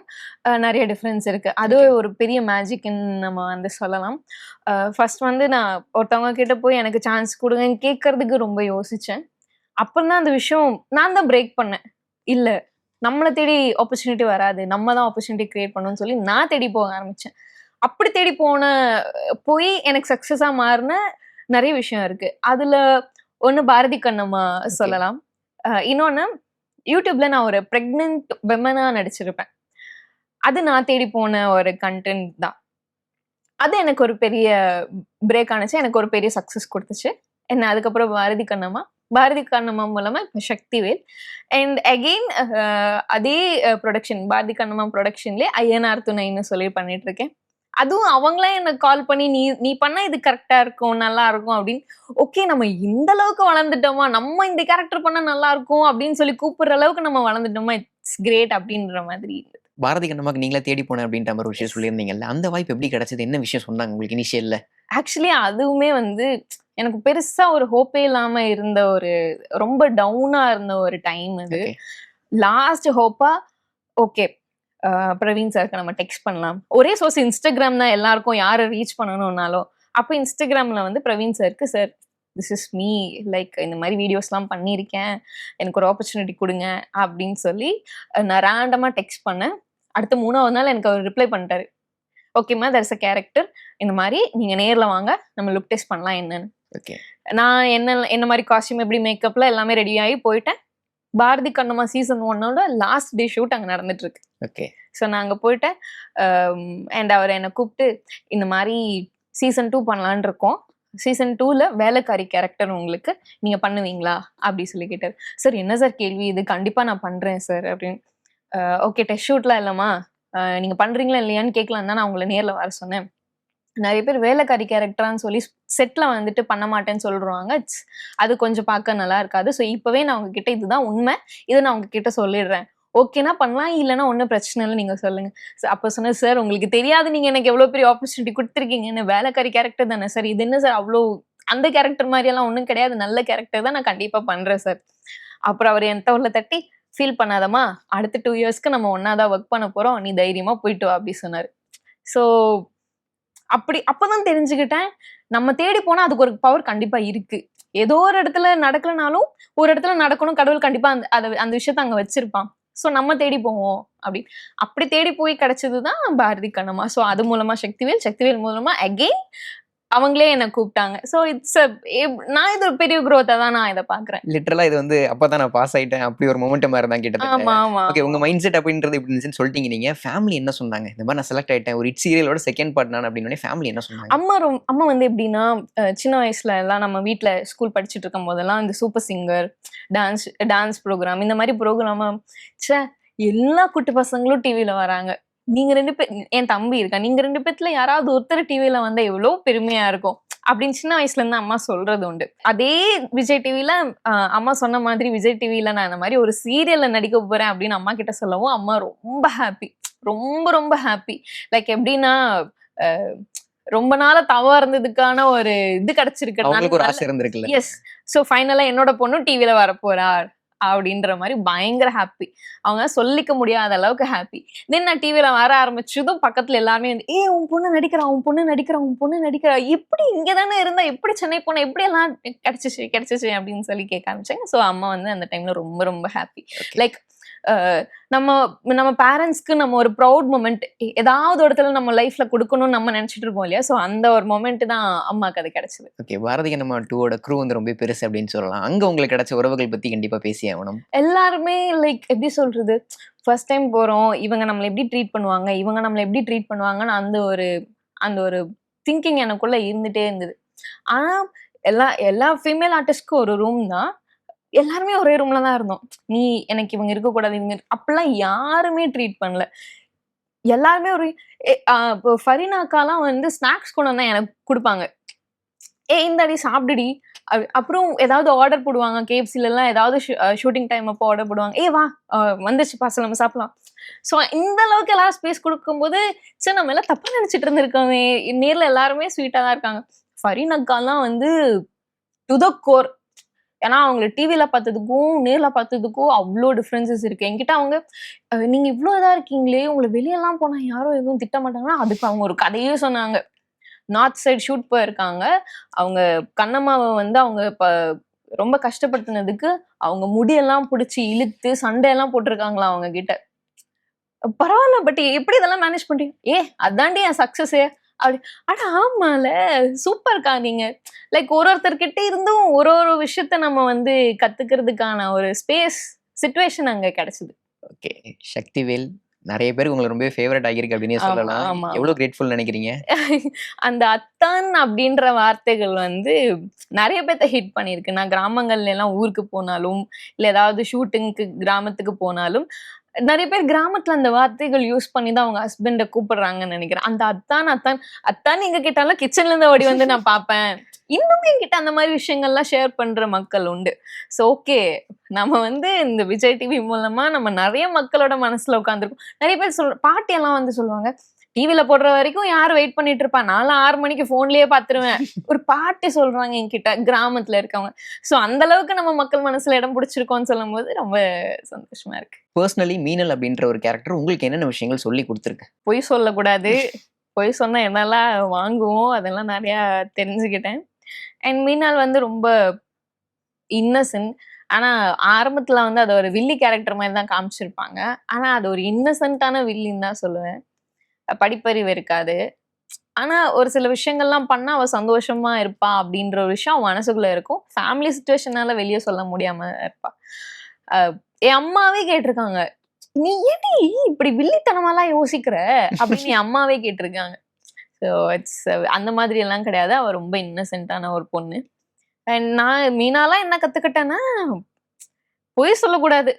நெறைய டிஃபரன்ஸ் இருக்கு. அது ஒரு பெரிய மேஜிக்ன்னு நம்ம வந்து சொல்லலாம். ஃபர்ஸ்ட் வந்து நான் ஒருத்தவங்க கிட்ட போய் எனக்கு சான்ஸ் குடுங்கன்னு கேட்கறதுக்கு ரொம்ப யோசிச்சேன். அப்புறம் தான் அந்த விஷயம் நான் தான் பிரேக் பண்ணேன். இல்ல, நம்மள தேடி ஆப்பர்ச்சுனிட்டி வராது. நம்ம தான் ஆப்பர்ச்சுனிட்டி கிரியேட் பண்ணணும்னு சொல்லி நான் தேடி போக ஆரம்பிச்சேன். அப்படி தேடி போய் எனக்கு சக்சஸா மாறுன நெறைய விஷயம் இருக்கு. அதுல ஒண்ணு பாரதி கண்ணம்மா சொல்லலாம். இன்னொன்னு யூடியூப்ல நான் ஒரு பிரெக்னன்ட் விமனா நடிச்சிருப்பேன். அது நான் தேடி போன ஒரு கண்டென்ட் தான். அது எனக்கு ஒரு பெரிய பிரேக் ஆனுச்சு. எனக்கு ஒரு பெரிய சக்சஸ் குடுத்துச்சு. என்ன அதுக்கப்புறம் பாரதி கண்ணம்மா மூலமா இப்ப சக்திவேல். அண்ட் அகெயின் அதே புரொடக்ஷன் பாரதி கண்ணம்மா புரொடக்ஷன்லயே ஐஎன்ஆர் துணைன்னு சொல்லி பண்ணிட்டு இருக்கேன். அதுவும் அவங்களே எனக்கு கால் பண்ணி நீ பண்ணா இது கரெக்டா இருக்கும், நல்லா இருக்கும் அப்படின்னு. ஓகே நம்ம இந்த அளவுக்கு வளர்ந்துட்டோமா, நம்ம இந்த கேரக்டர் பண்ணா நல்லா இருக்கும் அப்படின்னு சொல்லி கூப்பிடுற அளவுக்கு நம்ம வளர்ந்துட்டோமா, இட்ஸ் கிரேட் அப்படின்ற மாதிரி. பாரதி கண்ணம்மாக்கு நீங்களே தேடி போனேன் அப்படின்ற மாதிரி ஒரு விஷயம் சொல்லியிருந்தீங்கல்ல, அந்த வாய்ப்பு எப்படி கிடைச்சது? என்ன விஷயம் சொன்னாங்க உங்களுக்கு இனிஷியல்ல? ஆக்சுவலி அதுவுமே வந்து எனக்கு பெருசா ஒரு ஹோப்பே இல்லாம இருந்த ஒரு ரொம்ப டவுனா இருந்த ஒரு டைம் அது. லாஸ்ட் ஹோப்பா ஓகே பிரவீன் சாருக்கு நம்ம டெக்ஸ்ட் பண்ணலாம். ஒரே சோர்ஸ் இன்ஸ்டாகிராம் தான் எல்லாருக்கும், யாரை ரீச் பண்ணணும்னாலும். அப்போ இன்ஸ்டாகிராம்ல வந்து பிரவீன் சாருக்கு sir this is me, like இந்த மாதிரி வீடியோஸ்லாம் பண்ணியிருக்கேன், எனக்கு ஒரு ஆப்பர்ச்சுனிட்டி கொடுங்க அப்படின்னு சொல்லி நான் ரேண்டமா டெக்ஸ்ட் பண்ணேன். அடுத்த 3வது நாள் எனக்கு அவர் ரிப்ளை பண்ணிட்டாரு. ஓகேம்மா தட்ஸ் அ கேரக்டர், இந்த மாதிரி நீங்க நேர்ல வாங்க நம்ம லுக் டெஸ்ட் பண்ணலாம் என்னன்னு. ஓகே. நான் என்ன மாதிரி காஸ்டியூம் எப்படி மேக்கப்ல எல்லாமே ரெடி ஆகி போயிட்டேன். Bharathi Kannamma season 1 last day shoot அங்க நடந்துட்டு இருக்கு. ஓகே. ஸோ நான் அங்கே போயிட்டேன். அண்ட் அவர் என்னை கூப்பிட்டு இந்த மாதிரி சீசன் 2 பண்ணலான் இருக்கோம், சீசன் 2ல வேலைக்காரி கேரக்டர் உங்களுக்கு நீங்க பண்ணுவீங்களா அப்படி சொல்லி கேட்டார். சார் என்ன சார் கேள்வி இது, கண்டிப்பா நான் பண்றேன் சார் அப்படின்னு. ஓகே டெஸ்ட் ஷூட்லாம் இல்லைம்மா, நீங்க பண்றீங்களா இல்லையான்னு கேட்கலாம் தான் நான் உங்களை நேர்ல வர சொன்னேன். நிறைய பேர் வேலைக்காரி கேரக்டரான்னு சொல்லி செட்ல வந்துட்டு பண்ண மாட்டேன்னு சொல்றாங்க. அது கொஞ்சம் பார்க்க நல்லா இருக்காது. ஸோ இப்பவே நான் உங்ககிட்ட இதுதான் உண்மை, இதை நான் உங்ககிட்ட சொல்லிடுறேன், ஓகேனா பண்ணலாம், இல்லைன்னா ஒன்றும் பிரச்சனை இல்லை நீங்க சொல்லுங்க. அப்போ சொன்னேன், சார் உங்களுக்கு தெரியாது நீங்க எனக்கு எவ்வளவு பெரிய ஆப்பர்ச்சுனிட்டி கொடுத்துருக்கீங்கன்னு, வேலைக்காரி கேரக்டர் தானே சார், இது என்ன சார் அவ்வளோ அந்த கேரக்டர் மாதிரி எல்லாம் ஒன்றும் கிடையாது, நல்ல கேரக்டர் தான், நான் கண்டிப்பா பண்றேன் சார். அப்புறம் அவர் என் தோல்ல தட்டி, ஃபீல் பண்ணாதமா, அடுத்த 2 இயர்ஸ்க்கு நம்ம ஒன்னாதான் ஒர்க் பண்ண போறோம், நீ தைரியமா போயிட்டு வா அப்படி சொன்னாரு. ஸோ அப்பதான் தெரிஞ்சுக்கிட்டேன், நம்ம தேடி போனா அதுக்கு ஒரு பவர் கண்டிப்பா இருக்கு. ஏதோ ஒரு இடத்துல நடக்கலனாலும் ஒரு இடத்துல நடக்கணும், கடவுள் கண்டிப்பா அந்த விஷயத்த அங்க வச்சிருப்பான். ஸோ நம்ம தேடி போவோம் அப்படி தேடி போய் கிடைச்சதுதான் பாரதி கண்ணம்மா. ஸோ அது மூலமா சக்திவேல் மூலமா அகெயின் அவங்களே என்ன கூப்பிட்டாங்க. ஸோ நான் இது ஒரு பெரிய growth-ஆ தான் நான் இதை பாக்குறேன். லிட்டரலா இது வந்து அப்பதான் நான் பாஸ் ஆயிட்டேன் அப்படி ஒரு மொமெண்டம் மாதிரி தான் கிட்டத்தட்ட. ஆமா ஆமா. ஓகே, உங்க மைண்ட் செட் அப்படின்றது இப்படி இருந்துச்சுன்னு சொல்லிட்டீங்க. நீங்க ஃபேமிலி என்ன சொன்னாங்க? இந்த மாதிரி நான் செலக்ட் ஆயிட்டேன், ஒரு ஹிட் சீரியலோட செகண்ட் பார்ட் நான் அப்படின்னு ஃபேமிலி என்ன சொன்னாங்க? அம்மா வந்து எப்படின்னா, சின்ன வயசுல எல்லாம் நம்ம வீட்டுல ஸ்கூல் படிச்சுட்டு இருக்கும் போதெல்லாம் இந்த சூப்பர் சிங்கர், டான்ஸ் ப்ரோக்ராம், இந்த மாதிரி ப்ரோக்ராம் எல்லா குட்டி பசங்களும் டிவில வராங்க, நீங்க 2 பேர், என் தம்பி இருக்கா, நீங்க 2 பேத்துல யாராவது ஒருத்தர் டிவில வந்தா எவ்வளவு பெருமையா இருக்கும் அப்படின்னு சின்ன வயசுல இருந்து அம்மா சொல்றது உண்டு. அதே விஜய் டிவில அம்மா சொன்ன மாதிரி விஜய் டிவில நான் இந்த மாதிரி ஒரு சீரியல்ல நடிக்க போறேன் அப்படின்னு அம்மா கிட்ட சொல்லவும் அம்மா ரொம்ப ஹாப்பி, ரொம்ப ஹாப்பி. லைக் எப்படின்னா, ரொம்ப நாளா தவா இருந்ததுக்கான ஒரு இது அவங்களுக்கு ஒரு ஆசை இருந்திருக்குல்ல. கிடைச்சிருக்கு. எஸ். ஸோ ஃபைனலா என்னோட பொண்ணு டிவில வரப்போறா அப்படின்ற மாதிரி பயங்கர ஹாப்பி, அவங்க சொல்லிக்க முடியாத அளவுக்கு ஹாப்பி. தென் நான் டிவில வர ஆரம்பிச்சதும் பக்கத்துல எல்லாருமே வந்து, உன் பொண்ணு நடிக்கிறா, எப்படி இங்கதானே இருந்தா, எப்படி சென்னை போன, எப்படி எல்லாம் கிடைச்சிச்சு அப்படின்னு சொல்லி கேட்க ஆரம்பிச்சாங்க. ஸோ அம்மா வந்து அந்த டைம்ல ரொம்ப ஹாப்பி. லைக் நம்ம பேரண்ட்ஸ்க்கு நம்ம ஒரு ப்ரௌட் மொமெண்ட் ஏதாவது இடத்துல நம்ம லைஃப்ல கொடுக்கணும்னு நம்ம நினைச்சிட்டு இருப்போம் இல்லையா, ஸோ அந்த ஒரு மொமெண்ட் தான் அம்மாக்கு அது கிடைச்சது. ஓகே, பாரதி கண்ணம்மா 2ஓட க்ரூ வந்து ரொம்ப பெருசு அப்படின்னு சொல்லலாம். அங்க உங்களுக்கு கிடைச்ச உறவுகள் பத்தி கண்டிப்பா பேசி ஆகணும். எல்லாருமே லைக் எப்படி சொல்றது, ஃபர்ஸ்ட் டைம் போறோம், இவங்க நம்மளை எப்படி ட்ரீட் பண்ணுவாங்கன்னு அந்த ஒரு திங்கிங் எனக்குள்ள இருந்துட்டே இருந்தது. ஆனா எல்லா ஃபீமேல் ஆர்டிஸ்ட்க்கும் ஒரு ரூம் தான், எல்லாருமே ஒரே ரூம்ல தான் இருந்தோம். நீ எனக்கு இவங்க இருக்கக்கூடாது, இவங்க அப்படிலாம் யாருமே ட்ரீட் பண்ணல. எல்லாருமே ஒரு இப்போ ஃபரினாக்காலாம் வந்து ஸ்நாக்ஸ் கொண்டு வந்தா எனக்கு கொடுப்பாங்க, இந்தாடி சாப்பிடுடி. அப்புறம் ஏதாவது ஆர்டர் போடுவாங்க, கேஎஃப்சில எல்லாம் ஏதாவது ஷூட்டிங் டைம் அப்போ ஆர்டர் போடுவாங்க, வா வந்துருச்சு பார்சல் நம்ம சாப்பிடலாம். ஸோ இந்த அளவுக்கு எல்லாரும் ஸ்பேஸ் கொடுக்கும்போது, சரி நம்ம எல்லாம் தப்பா நினைச்சிட்டு இருந்திருக்கோமே, நேர்ல எல்லாருமே ஸ்வீட்டா தான் இருக்காங்க. ஃபரினாக்காலாம் வந்து டு த கோர். ஏன்னா அவங்களை டிவில பார்த்ததுக்கும் நேர்ல பார்த்ததுக்கும் அவ்வளோ டிஃப்ரென்சஸ் இருக்கு. என்கிட்ட அவங்க நீங்க இவ்வளோ இதா இருக்கீங்களே, உங்களை வெளியெல்லாம் போனா யாரும் எதுவும் திட்ட மாட்டாங்கன்னா, அதுக்கு அவங்க ஒரு கதையே சொன்னாங்க. நார்த் சைடு ஷூட் போயிருக்காங்க, அவங்க கண்ணம்மாவை வந்து அவங்க ரொம்ப கஷ்டப்படுத்தினதுக்கு அவங்க முடியெல்லாம் பிடிச்சி இழுத்து சண்டையெல்லாம் போட்டிருக்காங்களா அவங்க கிட்ட. பரவாயில்ல, பட் எப்படி இதெல்லாம் மேனேஜ் பண்றீங்க? அதாண்டி என் சக்சஸே அப்படி. ஆனா ஆமால, சூப்பர்க்கா நீங்க. லைக் ஒருத்தர்கிட்ட இருந்தும் ஒரு விஷயத்த நம்ம வந்து கத்துக்கிறதுக்கான ஒரு ஸ்பேஸ் சிச்சுவேஷன் அங்க கிடைச்சது. ஓகே, சக்திவேல் நிறைய பேருக்கு உங்களை ரொம்ப ஃபேவரட் ஆகியிருக்கு அப்படின்னு சொல்லலாம். எவ்வளவு கிரேட்ஃபுல் நினைக்கிறீங்க? அந்த அத்தான் அப்படின்ற வார்த்தைகள் வந்து நிறைய பேர்த்த ஹிட் பண்ணிருக்கு. நான் கிராமங்கள்ல எல்லாம் ஊருக்கு போனாலும் இல்ல ஏதாவது ஷூட்டிங்க்கு கிராமத்துக்கு போனாலும் நிறைய பேர் கிராமத்துல அந்த வார்த்தைகள் யூஸ் பண்ணி தான் அவங்க ஹஸ்பண்ட கூப்பிடுறாங்கன்னு நினைக்கிறேன். அந்த அத்தான் எங்க கிட்டாலும் கிச்சன்ல இருந்து ஓடி வந்து நான் பாப்பேன். இன்னும் என்கிட்ட அந்த மாதிரி விஷயங்கள்லாம் ஷேர் பண்ற மக்கள் உண்டு. ஸோ ஓகே, நம்ம வந்து இந்த விஜய் டிவி மூலமா நம்ம நிறைய மக்களோட மனசுல உட்காந்துருக்கோம். நிறைய பேர் பாட்டி எல்லாம் வந்து சொல்லுவாங்க, டிவில போடுற வரைக்கும் யாரும் வெயிட் பண்ணிட்டு இருப்பா, நானும் 6 மணிக்கு போன்லயே பாத்துருவேன். ஒரு பாட்டி சொல்றாங்க என்கிட்ட, கிராமத்துல இருக்கவங்க. சோ அந்த அளவுக்கு நம்ம மக்கள் மனசுல இடம் பிடிச்சிருக்கோம்னு சொல்லும் போது ரொம்ப சந்தோஷமா இருக்கு. பர்சனலி மீனல் அப்படின்ற ஒரு கேரக்டர் உங்களுக்கு என்னென்ன விஷயங்கள் சொல்லி கொடுத்துருக்கு? பொய் சொல்லக்கூடாது, பொய் சொன்னா என்னெல்லாம் வாங்குவோம் அதெல்லாம் நிறைய தெரிஞ்சுக்கிட்டேன். அண்ட் மீனால் வந்து ரொம்ப இன்னசென்ட். ஆனா ஆரம்பத்துல வந்து அது ஒரு வில்லி கேரக்டர் மாதிரி தான் காமிச்சிருப்பாங்க. ஆனா அது ஒரு இன்னசென்ட்டான வில்லின்னு தான் சொல்லுவேன். படிப்பறிவு இருக்காது. ஆனா ஒரு சில விஷயங்கள்லாம் பண்ணா அவ சந்தோஷமா இருப்பா அப்படின்ற ஒரு விஷயம் அவன் மனசுக்குள்ள இருக்கும். ஃபேமிலி சிச்சுவேஷனால வெளிய சொல்ல முடியாம இருப்பா. அ என் அம்மாவே கேட்டிருக்காங்க. "நீ ஏன்டி இப்படி வில்லித்தனமாலாம் யோசிக்கிற?" அப்படின்னு என் அம்மாவே கேட்டிருக்காங்க. ஸோ இட்ஸ் அந்த மாதிரி எல்லாம் கிடையாது. அவ ரொம்ப இன்னசென்ட்டான ஒரு பொண்ணு. அண்ட் நான் மீனாலாம் என்ன கத்துக்கிட்டேன்னா, பொய் சொல்லக்கூடாது.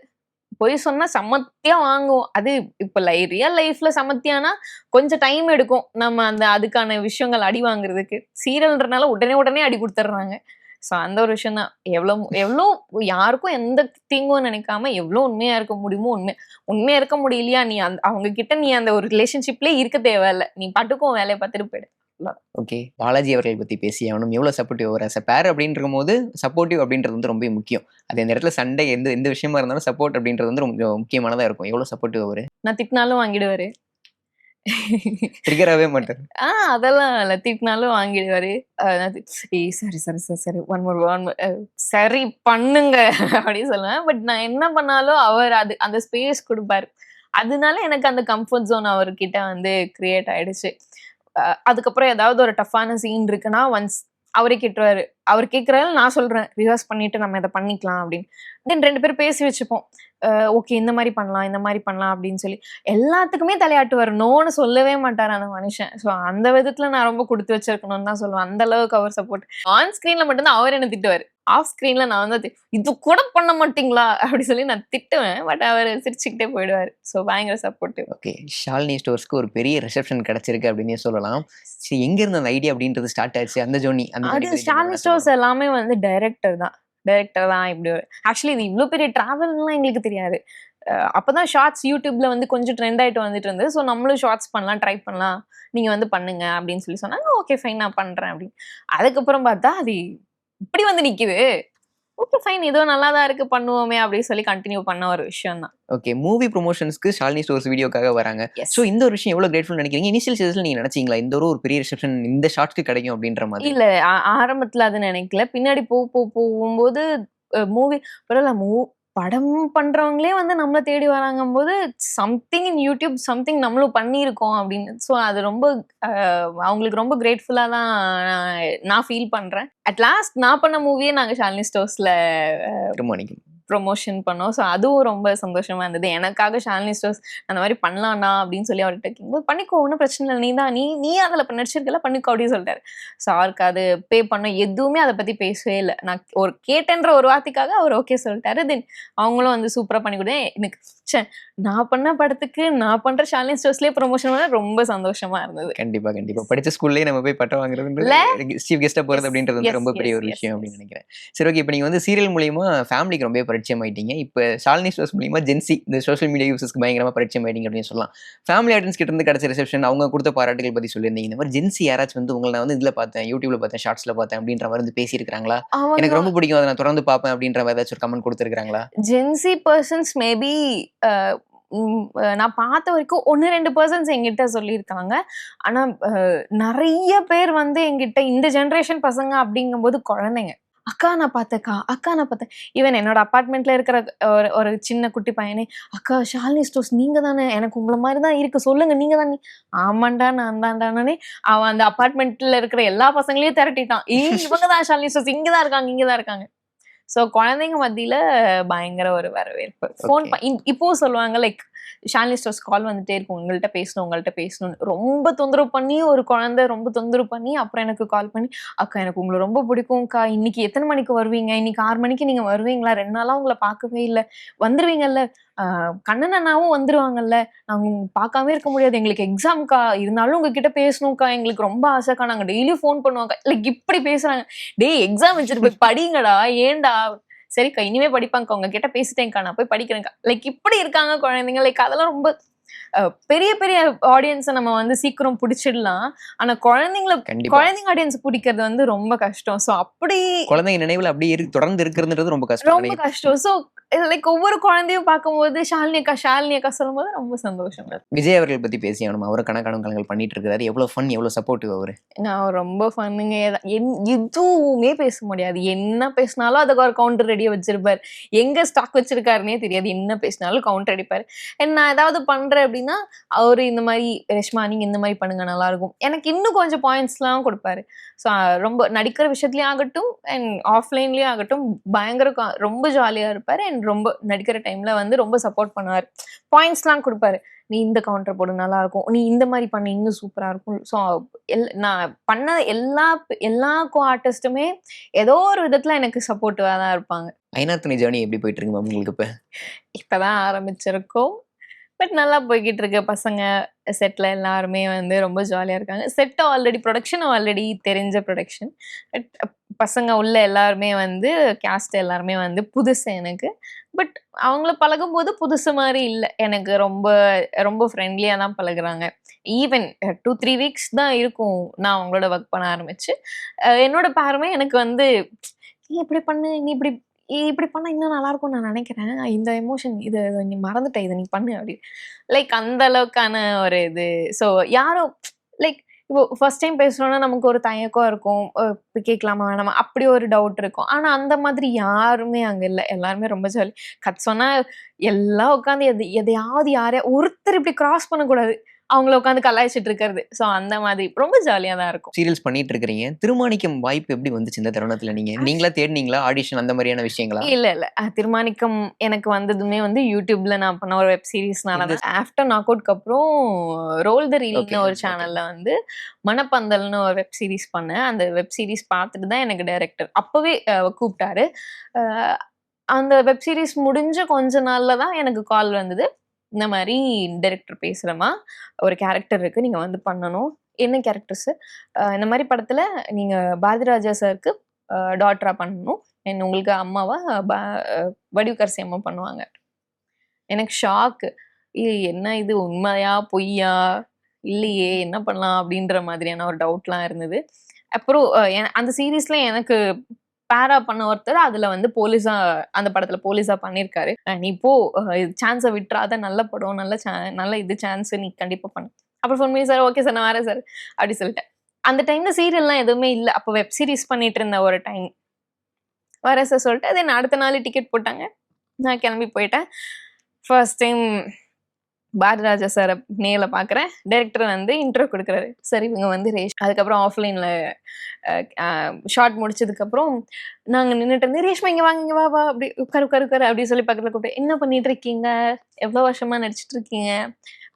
பொய் சொன்னா செமத்தியா வாங்குவோம். அது இப்ப ரியல் லைஃப்ல செமத்தியானா கொஞ்சம் டைம் எடுக்கும். நம்ம அதுக்கான விஷயங்கள் அடி வாங்குறதுக்கு. சீரியல்ன்றனால உடனே உடனே அடி குடுத்துடுறாங்க. ஸோ அந்த ஒரு விஷயம் தான். எவ்ளோ எவ்ளோ யாருக்கும் எந்த தீங்கும் நினைக்காம எவ்ளோ உண்மையா இருக்க முடியுமோ உண்மையா இருக்க முடியலையா, நீ அவங்க கிட்ட நீ அந்த ஒரு ரிலேஷன்ஷிப்லயே இருக்க தேவையில்ல. நீ பாட்டுக்கு உன் வேலைய பார்த்துட்டு போயிடு. ஓகே. பாலாஜி அவர்கள் பத்தி பேசி ஆகணும். எவ்வளோ சப்போர்ட்டிவ் அவர் ஆஸ் அ பேர் அப்படின்றபோது, சப்போர்ட்டிவ் அப்படின்றது வந்து ரொம்ப முக்கியம். அது இந்த இடத்துல சண்டை எந்த எந்த விஷயமா இருந்தாலும் சப்போர்ட் அப்படின்றது வந்து ரொம்ப முக்கியமானதா இருக்கும். எவ்வளோ சப்போர்ட்டிவ் அவரு. நான் திட்டினாலும் வாங்கிடுவாரு. ட்ரிகர் ஆகவே மாட்டாரு. அதெல்லாம் இல்ல. திட்டினாலும் வாங்கிடுவாரு. ஏய் சரி, சரி, சரி, சரி. ஒன் மோர் சரி பண்ணுங்க அப்படின்னு சொல்லுவேன். பட் நான் என்ன பண்ணாலும் அவர் அந்த ஸ்பேஸ் குடுப்பாரு. அதனால எனக்கு அந்த கம்ஃபர்ட் ஜோன் அவர்கிட்ட வந்து கிரியேட் ஆயிடுச்சு. அதுக்கப்புறம் ஏதாவது ஒரு டஃப்பான சீன் இருக்குன்னா, அவரே கேட்டுருவாரு. அவர் கேட்கறாரு, நான் சொல்றேன். ரிவர்ஸ் பண்ணிட்டு நம்ம இத பண்ணிக்கலாம் அப்படின்னு. தென் 2 பேரும் பேசி வச்சுப்போம். ஓகே இந்த மாரி பண்ணலாம், இந்த மாரி பண்ணலாம் அப்படின்னு சொல்லி. எல்லாத்துக்குமே தலையாட்டுவாரு. நோன்னு சொல்லவே மாட்டாரு அந்த மனுஷன். ஸோ அந்த விதத்துல நான் ரொம்ப குடுத்து வச்சிருக்கணும்னு தான் சொல்லுவேன். அந்த அளவுக்கு அவர் சப்போர்ட். ஆன் ஸ்கிரீன்ல மட்டும் தான் அவர் என்ன திட்டுவாரு. ஆஃப் ஸ்கிரீன்ல நான் வந்து இது கூட பண்ண மாட்டீங்களா? அப்படி சொல்லி நான் திட்டுவேன். பட் அவரு சிரிச்சுக்கிட்டே போயிடுவாரு. ஸோ பயங்கர சப்போர்ட்டிவ். ஓகே. ஷாலினி ஸ்டோர்ஸ்க்கு ஒரு பெரிய ரிசப்ஷன் கிடைச்சிருக்கு அப்படின்னே சொல்லலாம். சரி எங்க இருந்து அந்த ஐடியா அப்படின்றது ஸ்டார்ட் ஆச்சு? அந்த ஜர்னி அது ஷாலினி ஸ்டோர்ஸ் எல்லாமே வந்து டைரக்டர் தான் இப்படி ஆக்சுவலி இது இவ்ளோ பெரிய டிராவல்லாம் எங்களுக்கு தெரியாது. அப்பதான் ஷார்ட்ஸ் யூடியூப்ல வந்து கொஞ்சம் ட்ரெண்ட் ஆயிட்டு வந்துட்டு இருந்தது. ஸோ நம்மளும் ஷார்ட்ஸ் பண்ணலாம், ட்ரை பண்ணலாம். நீங்க வந்து பண்ணுங்க அப்படின்னு சொல்லி சொன்னாங்க. ஓகே ஃபைன் நான் பண்றேன் அப்படின்னு. அதுக்கப்புறம் பார்த்தா அது இப்படி வந்து நிக்குது. ஓகே ஃபைன் ஏதோ நல்லா தான் இருக்கு பண்ணுவோமே அப்படின்னு சொல்லி கண்டினியூ பண்ண ஒரு விஷயம் தான். ஓகே. மூவி ப்ரமோஷன்ஸ்க்கு ஷாலினி ஸ்டோர்ஸ் வீடியோக்காக வராங்க. எஸ். ஸோ இந்த ஒரு விஷயம் எவ்வளோ கிரேட்ஃபுல் நினைக்கிறீங்க? இனிஷியல் ஸ்டேஜ்ல நீங்க நினைச்சீங்களா? இந்த ஒரு பெரிய ரிசப்ஷன் இந்த ஷார்ட்ஸ்க்கு கிடைக்கும் அப்படின்ற மாதிரி? இல்ல ஆரம்பத்துல அது நினைக்கல. பின்னாடி போகும்போது மூவி பரவாயில்ல படம் பண்றவங்களே வந்து நம்மள தேடி வராங்கும்போது சம்திங் இன் யூடியூப் சம்திங் நம்மளும் பண்ணியிருக்கோம் அப்படின்னு. ஸோ அது ரொம்ப அவங்களுக்கு ரொம்ப கிரேட்ஃபுல்லா தான் நான் ஃபீல் பண்றேன். அட் லாஸ்ட் நான் பண்ண மூவியே நாங்க ஷாலினி ஸ்டோர்ஸ்ல ப்ரொமோஷன் பண்ணோம். ஸோ அதுவும் ரொம்ப சந்தோஷமா இருந்தது. எனக்காக ஷாலினி ஸ்டோர்ஸ் அந்த மாதிரி பண்ணலாம்னா அப்படின்னு சொல்லி அவர்கிட்ட கேட்கும்போது பண்ணிக்கோ ஒன்றும் பிரச்சனை இல்லை நீ அதில் நடிச்சிருக்கல பண்ணிக்கோ அப்படின்னு சொல்லிட்டாரு. ஸோ அவருக்கு அது பே பண்ண எதுவுமே அதை பத்தி பேசவே இல்லை. நான் ஒரு கேட்டேன்ற ஒரு வார்த்தைக்காக அவர் ஓகே சொல்லிட்டாரு. தென் அவங்களும் வந்து சூப்பரா பண்ணி கொடுத்தேன். எனக்கு நான் பண்ண படத்துக்கு நான் பண்ற ஷாலினி ஸ்டோர்ஸ்லயே ப்ரொமோஷன் பண்ண ரொம்ப சந்தோஷமா இருந்தது. கண்டிப்பா கண்டிப்பா. படிச்ச ஸ்கூல்லயே நம்ம போய் பட்டம் வாங்குறது சீஃப் கெஸ்டா போறது அப்படின்றது வந்து ரொம்ப பெரிய ஒரு விஷயம் அப்படின்னு நினைக்கிறேன். சரி ஓகே. இப்போ நீங்க வந்து சீரியல் மூலியமா ஃபேமிலிக்கு ரொம்ப பரிச்சயம் ஆயிட்டீங்க. இப்போ ஷாலினி ஸ்டோர்ஸ் மூலியமா ஜென்சி இந்த சோஷியல் மீடியா யூசர்ஸ்க்கு பயங்கரமா பரிச்சயம் ஆயிட்டீங்க அப்படின்னு சொல்லலாம். ஃபேமிலி ஆடியன்ஸ் கிட்ட இருந்து கிடைச்ச ரிசப்ஷன் அவங்க கொடுத்த பாராட்டுகள் பத்தி சொல்லியிருந்தீங்க. இந்த மாதிரி ஜென்சி யாராச்சும் வந்து உங்களை நான் வந்து இதுல பார்த்தேன், யூடியூப்ல பார்த்தேன், ஷார்ட்ஸ்ல பார்த்தேன் அப்படின்ற மாதிரி வந்து பேசியிருக்காங்களா? எனக்கு ரொம்ப பிடிக்கும் அதை நான் தொடர்ந்து பார்ப்பேன் அப்படின்ற மாதிரி ஏதாச்சும் ஒரு கமெண்ட் கொடுத்துருக்காங்களா? ஜென்சி பர்சன்ஸ் மேபி நான் பார்த்த வரைக்கும் 1-2 பர்சன்ஸ் என்கிட்ட சொல்லியிருக்காங்க. ஆனா நிறைய பேர் வந்து என்கிட்ட இந்த ஜெனரேஷன் பசங்க அப்படிங்கும்போது குழந்தைங்க அக்கா நான் பார்த்தேன். ஈவன் என்னோட அபார்ட்மெண்ட்ல இருக்கிற ஒரு சின்ன குட்டி பையனே அக்கா ஷாலினி ஸ்டோர்ஸ் நீங்க தானே, எனக்கு உங்களை மாதிரி தான் இருக்கு சொல்லுங்க நீங்க தானே. ஆமாண்டா நான் தான்டானே. அவன் அந்த அபார்ட்மெண்ட்ல இருக்கிற எல்லா பசங்களையும் திரட்டிட்டான். இவங்க தான் ஷாலினி ஸ்டோர்ஸ் இங்கதான் இருக்காங்க. ஸோ குழந்தைங்க மத்தியில பயங்கர ஒரு வரவேற்பு. ஃபோன் இப்பவும் சொல்லுவாங்க லைக் ஷாலினி ஸ்டோர்ஸ் கால் வந்துட்டே இருக்கும். உங்கள்கிட்ட பேசணும்னு ரொம்ப தொந்தரவு பண்ணி ஒரு குழந்தை ரொம்ப தொந்தரவு பண்ணி அப்புறம் எனக்கு கால் பண்ணி அக்கா எனக்கு உங்களை ரொம்ப பிடிக்கும்க்கா, இன்னைக்கு எத்தனை மணிக்கு வருவீங்க, இன்னைக்கு 6 மணிக்கு நீங்க வருவீங்களா, 2 நாளா உங்களை பார்க்கவே இல்லை, வந்துருவீங்கல்ல, கண்ணன் அண்ணாவும் வந்துருவாங்கல்ல, நாங்க பார்க்காம இருக்க முடியாது, எங்களுக்கு எக்ஸாம்க்கா, இருந்தாலும் உங்ககிட்ட பேசணும்க்கா, எங்களுக்கு ரொம்ப ஆசைக்கா, நாங்க டெய்லியும் ஃபோன் பண்ணுவோம்க்கா. லைக் இப்படி பேசுறாங்க. டேய் எக்ஸாம் வச்சுட்டு போய் படிங்கடா, ஏன்டா, சரிக்கா இனிமே படிப்பாங்கக்கா, உங்ககிட்ட பேசிட்டேன்க்கா, நான் போய் படிக்கிறேன்க்கா. லைக் இப்படி இருக்காங்க குழந்தைங்க. லைக் அதெல்லாம் ரொம்ப பெரிய பெரிய ஆடியன்ஸை நம்ம வந்து சீக்கிரம் பிடிச்சிடலாம். ஆனா குழந்தைங்க ஆடியன்ஸ் பிடிக்கிறது வந்து ரொம்ப கஷ்டம். ஸோ அப்படி குழந்தைங்க நினைவுல அப்படியே தொடர்ந்து இருக்கிறது ரொம்ப கஷ்டம். ஸோ லைக் ஒவ்வொரு குழந்தையும் பார்க்கும்போது ஷாலினி அக்கா சொல்லும்போது ரொம்ப சந்தோஷம். விஜய் அவர்கள் பத்தி பேசி ஆகணும். அவரை கணக்கான பண்ணிட்டு இருக்காரு. எவ்வளவு ஃபன், எவ்வளவு சப்போர்ட்டிவ் அவரு. நான் ரொம்ப ஃபன்னுங்க. எதுவுமே பேச முடியாது. என்ன பேசினாலும் அதுக்கு ஒரு கவுண்டர் ரெடியா வச்சிருப்பாரு. எங்க ஸ்டாக் வச்சிருக்காருன்னே தெரியாது. என்ன பேசினாலும் கவுண்டர் அடிப்பாரு. நான் ஏதாவது பண்றேன் அப்படின்னா அவரு இந்த மாதிரி ரேஷ்மா நீங்க இந்த மாதிரி பண்ணுங்க நல்லா இருக்கும், எனக்கு இன்னும் கொஞ்சம் பாயிண்ட்ஸ்லாம் கொடுப்பாரு. ஸோ ரொம்ப நடிக்கிற விஷயத்துலயும் ஆகட்டும் அண்ட் ஆஃப்லைன்லயும் ஆகட்டும் பயங்கர ரொம்ப ஜாலியா இருப்பாரு. அண்ட் ரொம்ப நடிக்கிற டைம்ல வந்து ரொம்ப சப்போர்ட் பண்ணுவாரு. பாயிண்ட்ஸ்லாம் கொடுப்பாரு. நீ இந்த கவுண்டர் போடு நல்லா இருக்கும், நீ இந்த மாதிரி பண்ணு இன்னும் சூப்பரா இருக்கும். ஸோ நான் பண்ண எல்லா கோ ஆர்டிஸ்ட்டுமே ஏதோ ஒரு விதத்துல எனக்கு சப்போர்ட்டிவா தான் இருப்பாங்க. ஐநாத்துணை ஜேர்னி எப்படி போயிட்டு இருக்கு மேம் உங்களுக்கு இப்ப? இப்பதான் ஆரம்பிச்சிருக்கோம். பட் நல்லா போய்கிட்டு இருக்கு. பசங்க செட்ல எல்லாருமே வந்து ரொம்ப ஜாலியா இருக்காங்க. செட் ஆல்ரெடி ப்ரொடக்ஷன் ஆல்ரெடி தெரிஞ்ச ப்ரொடக்ஷன். பட் பசங்க உள்ள எல்லாருமே வந்து கேஸ்ட் எல்லாருமே வந்து புதுசு எனக்கு. பட் அவங்கள பழகும்போது புதுசு மாதிரி இல்ல. எனக்கு ரொம்ப ரொம்ப ஃப்ரெண்ட்லியா தான் பழகுறாங்க. ஈவன் 2-3 வீக்ஸ் தான் இருக்கும் நான் அவங்களோட ஒர்க் பண்ண ஆரம்பிச்சு. என்னோட பேருமே எனக்கு வந்து நீ இப்படி பண்ணு, நீ இப்படி இப்படி பண்ணா இன்னும் நல்லா இருக்கும்னு நான் நினைக்கிறேன். இந்த எமோஷன் இத நீ மறந்துட்ட, இத நீ பண்ணு அப்படி. லைக் அந்த அளவுக்கான ஒரு இது. ஸோ யாரும் லைக் இப்போ ஃபர்ஸ்ட் டைம் பேசுறோம்னா நமக்கு ஒரு தயக்கம் இருக்கும். கேட்கலாமா வேணாமா அப்படி ஒரு டவுட் இருக்கும். ஆனா அந்த மாதிரி யாருமே அங்க இல்ல. எல்லாருமே ரொம்ப ஜாலி. சொன்னா எல்லாம் உட்காந்து எதையாவது ஒருத்தர் இப்படி கிராஸ் பண்ணக்கூடாது. அவங்கள உட்காந்து கலாய்ச்சிட்டு இருக்கிறது. ஸோ அந்த மாதிரி ரொம்ப ஜாலியா தான் இருக்கும். சீரியல்ஸ் பண்ணிட்டு இருக்கிறீங்க. திருமாணிக்கம் வாய்ப்பு எப்படி வந்துச்சு இந்த தருணத்துல? நீங்களா தேடினீங்களா? ஆடிஷன் அந்த மாதிரியான விஷயங்களா? இல்ல. திருமாணிக்கம் எனக்கு வந்ததுமே வந்து யூடியூப்ல நான் பண்ண ஒரு வெப் சீரிஸ்னால தான். ஆஃப்டர் நாக் அவுட்க்கு அப்புறம் ரோல் த ரீல்னு ஒரு சேனல்ல வந்து மணப்பந்தல்னு ஒரு வெப் சீரிஸ் பண்ணேன். அந்த வெப் சீரிஸ் பார்த்துட்டு தான் எனக்கு டைரக்டர் அப்பவே கூப்பிட்டாரு. அந்த வெப் சீரிஸ் முடிஞ்ச கொஞ்ச நாள்ல தான் எனக்கு கால் வந்தது. இந்த மாதிரி டைரக்டர் பேசுறேம்மா, ஒரு கேரக்டர் இருக்கு, நீங்க வந்து பண்ணணும். என்ன கேரக்டர்ஸ்? இந்த மாதிரி படத்துல நீங்க பாரதிராஜா சாருக்கு டாட்டரா பண்ணணும். உங்களுக்கு அம்மாவா வடிவுக்கரசி அம்மா பண்ணுவாங்க. எனக்கு ஷாக்கு. என்ன இது உண்மையா பொய்யா இல்லையே என்ன பண்ணலாம் அப்படின்ற மாதிரியான ஒரு டவுட்லாம் இருந்தது. அப்புறம் அந்த சீரீஸ்ல எனக்கு பேரா பண்ண ஒருத்தர் அதுல வந்து போலீஸா அந்த படத்துல போலீஸா பண்ணிருக்காரு. நீ போ சான்ஸை விட்டுறாத, நல்ல படம் நல்ல இது சான்ஸ் நீ கண்டிப்பா பண்ணு. அப்புறம் சொன்னீங்க சார் ஓகே சார் நான் வரேன் சார் அப்படி சொல்லிட்டேன். அந்த டைம்ல சீரியல்லாம் எதுவுமே இல்ல. அப்போ வெப் சீரிஸ் பண்ணிட்டு இருந்த ஒரு டைம். வரேன் சார் சொல்லிட்டு அதே அடுத்த நாள் டிக்கெட் போட்டாங்க. நான் கிளம்பி போயிட்டேன். ஃபர்ஸ்ட் டைம் பாரதிராஜா சாரை நேர்ல பார்க்குறேன். டைரக்டர் வந்து இன்ட்ரோ கொடுக்குறாரு. சரி இவங்க வந்து ரேஷ். அதுக்கப்புறம் ஆஃப்லைன்ல ஷார்ட் முடிச்சதுக்கப்புறம் நாங்கள் நின்றுட்டு இருந்து ரேஷ்மா இங்கே வாங்க இங்கே வா அப்படி உட்காரு அப்படி சொல்லி பக்கத்தில் கூப்பிட்டு என்ன பண்ணிட்டு இருக்கீங்க, எவ்வளோ வருஷமா நடிச்சிட்டு இருக்கீங்க,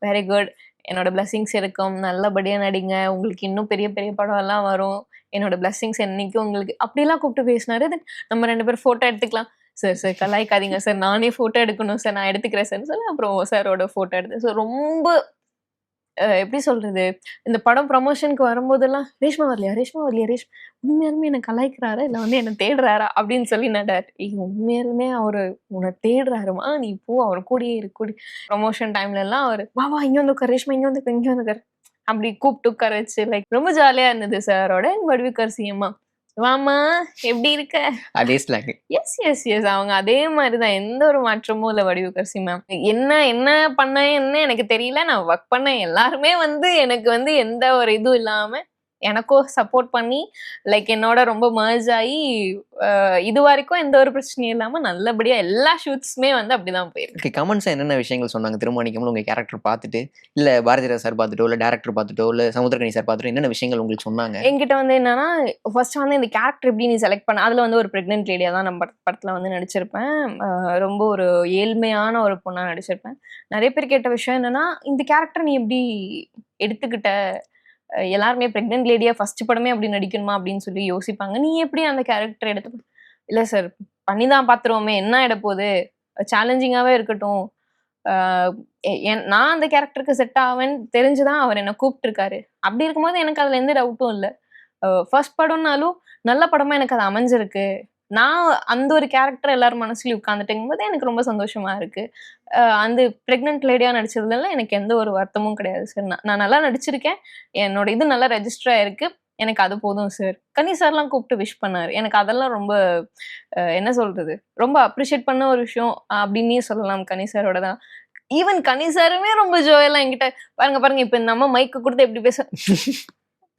வெரி குட், என்னோட பிளஸ்ஸிங்ஸ் இருக்கும், நல்லபடியாக நடிங்க, உங்களுக்கு இன்னும் பெரிய பெரிய படம் எல்லாம் வரும், என்னோட பிளஸ்ஸிங்ஸ் என்னைக்கும் உங்களுக்கு அப்படிலாம் கூப்பிட்டு பேசினாரு. நம்ம 2 பேரும் ஃபோட்டோ எடுத்துக்கலாம். சார் கலாய்க்காதீங்க சார், நானே ஃபோட்டோ எடுக்கணும் சார், நான் எடுத்துக்கிறேன் சார்ன்னு சொல்லி அப்புறம் சாரோட ஃபோட்டோ எடுத்தேன். ஸோ ரொம்ப எப்படி சொல்றது, இந்த படம் ப்ரமோஷனுக்கு வரும்போதெல்லாம் ரேஷ்மா வரலையா உண்மையாலுமே என்ன கலாய்க்கிறாரா இல்லை வந்து என்ன தேடுறாரா அப்படின்னு சொல்லி நான் உண்மையாலுமே அவரு உன்னை தேடுறாருமா, நீ போ அவர் கூடயே இருக்கு. ப்ரமோஷன் டைம்ல எல்லாம் அவர் வா இங்க வந்து உட்கார் ரேஷ்மா, இங்க வந்து அப்படி கூப்பிட்டு உட்கார வச்சு லைக் ரொம்ப ஜாலியா இருந்தது சாரோட. வடிவுக்கரசி அம்மா வாமா எப்படி இருக்க, அதே ஸ்லாங். எஸ் அவங்க அதே மாதிரிதான், எந்த ஒரு மாற்றமும் இல்ல. வடிவுக்கரசி மேம் என்ன பண்ணேன்னு எனக்கு தெரியல. நான் ஒர்க் பண்ண எல்லாருமே வந்து எனக்கு வந்து எந்த ஒரு இதுவும் இல்லாம எனக்கும் சப்போர்ட் பண்ணி லைக் என்னோட ரொம்ப மர்ஜ் ஆகி இது வரைக்கும் எந்த ஒரு பிரச்சனையும் இல்லாம நல்லபடியா எல்லா ஷூட்ஸுமே வந்து அப்படிதான் போயிருக்கு. கமெண்ட்ஸா என்னென்ன விஷயங்கள் சொன்னாங்க திருமாணிக்கம்ல உங்க கேரக்டர் பார்த்துட்டு, இல்ல பாரதிராஜா சார் பார்த்துட்டோ, இல்ல டேரக்டர் பார்த்துட்டோ, இல்ல சமுத்திரக்கனி சார் பார்த்துட்டோ என்னென்ன விஷயங்கள் உங்களுக்கு சொன்னாங்க? என்கிட்ட வந்து என்னன்னா ஃபர்ஸ்ட் வந்து இந்த கேரக்டர் எப்படி நீ செலக்ட் பண்ண, அதுல வந்து ஒரு பிரெக்னென்ட் லேடியா தான் நம்ம படத்துல வந்து நடிச்சிருப்பேன். ரொம்ப ஒரு ஏழ்மையான ஒரு பொண்ணா நடிச்சிருப்பேன். நிறைய பேர் கேட்ட விஷயம் என்னன்னா இந்த கேரக்டர் நீ எப்படி எடுத்துக்கிட்ட, எல்லாருமே பிரெக்னென்ட் லேடியா ஃபர்ஸ்ட் படமே அப்படி நடிக்கணுமா அப்படின்னு சொல்லி யோசிப்பாங்க. நீ எப்படி அந்த கேரக்டர் எடுத்து? இல்ல சார் பண்ணிதான் பாத்துருவோமே, என்ன ஆயிட போகுது, சேலஞ்சிங்காவே இருக்கட்டும், நான் அந்த கேரக்டருக்கு செட் ஆவேன்னு தெரிஞ்சுதான் அவர் என்ன கூப்பிட்டுருக்காரு. அப்படி இருக்கும்போது எனக்கு அதுல எந்த டவுட்டும் இல்லை. ஃபர்ஸ்ட் படம்னாலும் நல்ல படமா எனக்கு அது அமைஞ்சிருக்கு. நான் அந்த ஒரு கேரக்டர் எல்லாரும் மனசுலயும் உட்காந்துட்டுங்கும் போது எனக்கு ரொம்ப சந்தோஷமா இருக்கு. அந்த பிரெக்னென்ட் லேடியா நடிச்சதுல எனக்கு எந்த ஒரு வருத்தமும் கிடையாது சார். நான் நல்லா நடிச்சிருக்கேன், என்னோட இது நல்லா ரெஜிஸ்டர் ஆயிருக்கு, எனக்கு அது போதும் சார். கனி சார்லாம் கூப்பிட்டு விஷ் பண்ணாரு. எனக்கு அதெல்லாம் ரொம்ப என்ன சொல்றது, ரொம்ப அப்ரிஷியேட் பண்ண ஒரு விஷயம் அப்படின்னே சொல்லலாம். கனி சாரோட தான். ஈவன் கனி சாருமே ரொம்ப ஜோயெல்லாம் என்கிட்ட பாருங்க இப்ப இந்த அம்மா மைக்கு கொடுத்து எப்படி பேச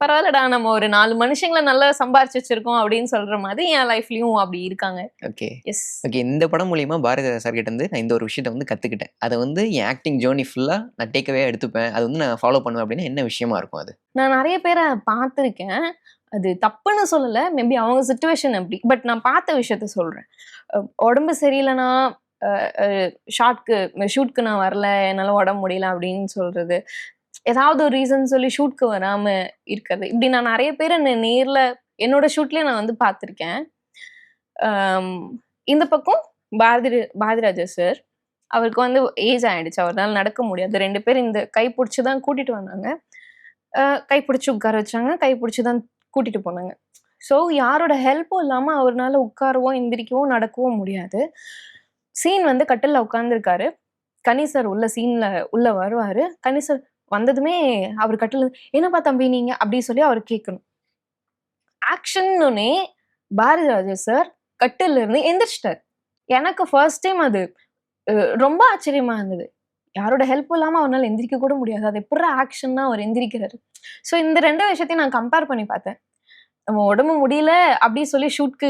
பரவாயில்லடா நம்ம ஒரு 4 மனுஷங்கள நல்லா சம்பாரிச்சு வச்சிருக்கோம் அப்படின்னு சொல்ற மாதிரி என் லைஃப்லயும் அப்படி இருக்காங்க. ஓகே. எஸ். ஓகே. இந்த படம் மூலியமா பாரதிராஜா சார் கிட்ட இருந்து நான் இந்த ஒரு விஷயத்த வந்து கத்துக்கிட்டேன். அத வந்து என் ஆக்டிங் ஜர்னி ஃபுல்லா நான் டேக் அவே எடுத்துப்பேன். அது வந்து நான் ஃபாலோ பண்ணுவேன் அப்படின்னா என்ன விஷயமா இருக்கும் அது? நான் நெறைய பேர பார்த்துருக்கேன். அது தப்புன்னு சொல்லல. மேபி அவங்க சிச்சுவேஷன் அப்படி. பட் நான் பார்த்த விஷயத்த சொல்றேன். உடம்பு சரியில்லனா அ அ ஷூட்க்கு நான் வரல. என்னால உடம்பு முடியல அப்படின்னு சொல்றது. ஏதாவது ஒரு ரீசன் சொல்லி ஷூட்க்கு வராம இருக்கிறது. இப்படி நான் நெறைய பேர நேர்ல என்னோட ஷூட்லயே நான் வந்து பார்த்துருக்கேன். அம் இந்த பக்கம் பாரதிராஜா சார். அவருக்கு வந்து ஏஜ் ஆயிடுச்சு. அவரால நடக்க முடியாது. 2 பேரும் இந்த கை புடிச்சு தான் கூட்டிட்டு வந்தாங்க. கை புடிச்சு உட்கார வச்சாங்க. கை புடிச்சு தான் கூட்டிட்டு போனாங்க. ஸோ யாரோட ஹெல்ப்பும் இல்லாம அவர்னால உட்காரவோ, எந்திரிக்கவோ, நடக்கவோ முடியாது. சீன் வந்து கட்டில்ல உட்கார்ந்திருக்காரு. கனி சார் உள்ள வருவாரு. கனி சார் வந்ததுமே அவர் கட்டில்ல "என்னப்பா தம்பி நீங்க?" அப்படி சொல்லி அவரு கேட்கணும். ஆக்ஷன்னோனே பாரதிராஜா சார் கட்டில்ல இருந்து எந்திரிச்சிட்டாரு. எனக்கு ஃபர்ஸ்ட் டைம் அது அ ரொம்ப ஆச்சரியமா இருந்தது. யாரோட ஹெல்ப் இல்லாம அவரால எந்திரிக்க கூட முடியாது. அது எப்புட்றா ஆக்ஷன்னா அவர் எந்திரிக்கிறாரு. ஸோ இந்த 2 விஷயத்தையும் நான் கம்பேர் பண்ணி பார்த்தேன். நம்ம உடம்பு முடியல அப்படி சொல்லி ஷூட்க்கு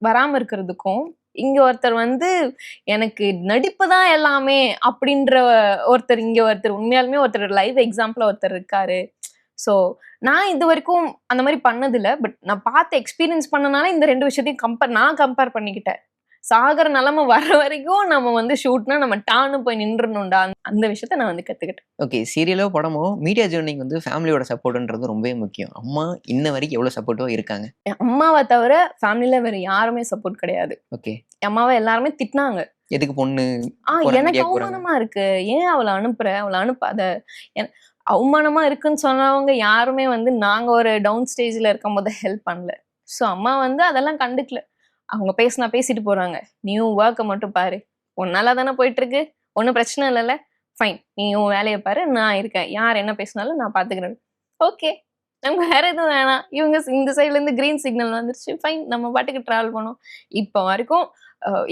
வராம இருக்கிறதுக்கும், இங்க ஒருத்தர் வந்து எனக்கு நடிப்பு தான் எல்லாமே அப்படின்ற ஒருத்தர் உண்மையாலுமே ஒருத்தர் லைவ் எக்ஸாம்பிளா ஒருத்தர் இருக்காரு. ஸோ நான் இதுவரைக்கும் அந்த மாரி பண்ணதில்ல. பட் நான் பார்த்து எக்ஸ்பீரியன்ஸ் பண்ணனால இந்த 2 விஷயத்தையும் நான் கம்பேர் பண்ணிக்கிட்டேன். சாகுற நிலைமை வர வரைக்கும் நம்ம வந்து ஷூட்னா நம்ம டான்னு போய் நின்றணும்டா. அந்த விஷயத்த நான் வந்து கத்துக்கிட்டேன். ஓகே. சீரியலோ, படமோ மீடியா ஜர்னிக்கு வந்து ஃபேமிலியோட சப்போர்ட்ன்றது ரொம்பவே முக்கியம். அம்மா இன்ன வரைக்கும் எவ்வளோ சப்போர்ட்டிவா இருக்காங்க? என் அம்மாவ தவிர ஃபேமிலில வேற யாருமே சப்போர்ட் கிடையாது. ஓகே. என் அம்மாவ எல்லாருமே திட்டினாங்க. எதுக்கு பொண்ணு எனக்கு மீடியாக்கு போறாங்க? அவமானமா இருக்கு. ஏன் அவள அனுப்புற? அவள அனுப்பாத. என் அவமானமா இருக்குன்னு சொன்னவங்க யாருமே வந்து நாங்க ஒரு டவுன் ஸ்டேஜ்ல இருக்கும்போது ஹெல்ப் பண்ணல. ஸோ அம்மா வந்து அதெல்லாம் கண்டுக்கல. அவங்க பேசினா பேசிட்டு போறாங்க. நீ உன் ஒர்க்க மட்டும் பாரு. உன்னால தானே போயிட்டு இருக்கு. ஒண்ணும் பிரச்சனை இல்லல்ல. ஃபைன். நீ உன் வேலைய பாரு. நான் இருக்கேன். யார் என்ன பேசினாலும் நான் பார்த்துக்கிறேன். ஓகே. நமக்கு வேற எதுவும் வேணாம். இவங்க இந்த சைட்ல இருந்து கிரீன் சிக்னல் வந்துருச்சு. ஃபைன். நம்ம பாட்டுக்கு டிராவல் பண்ணோம். இப்ப வரைக்கும்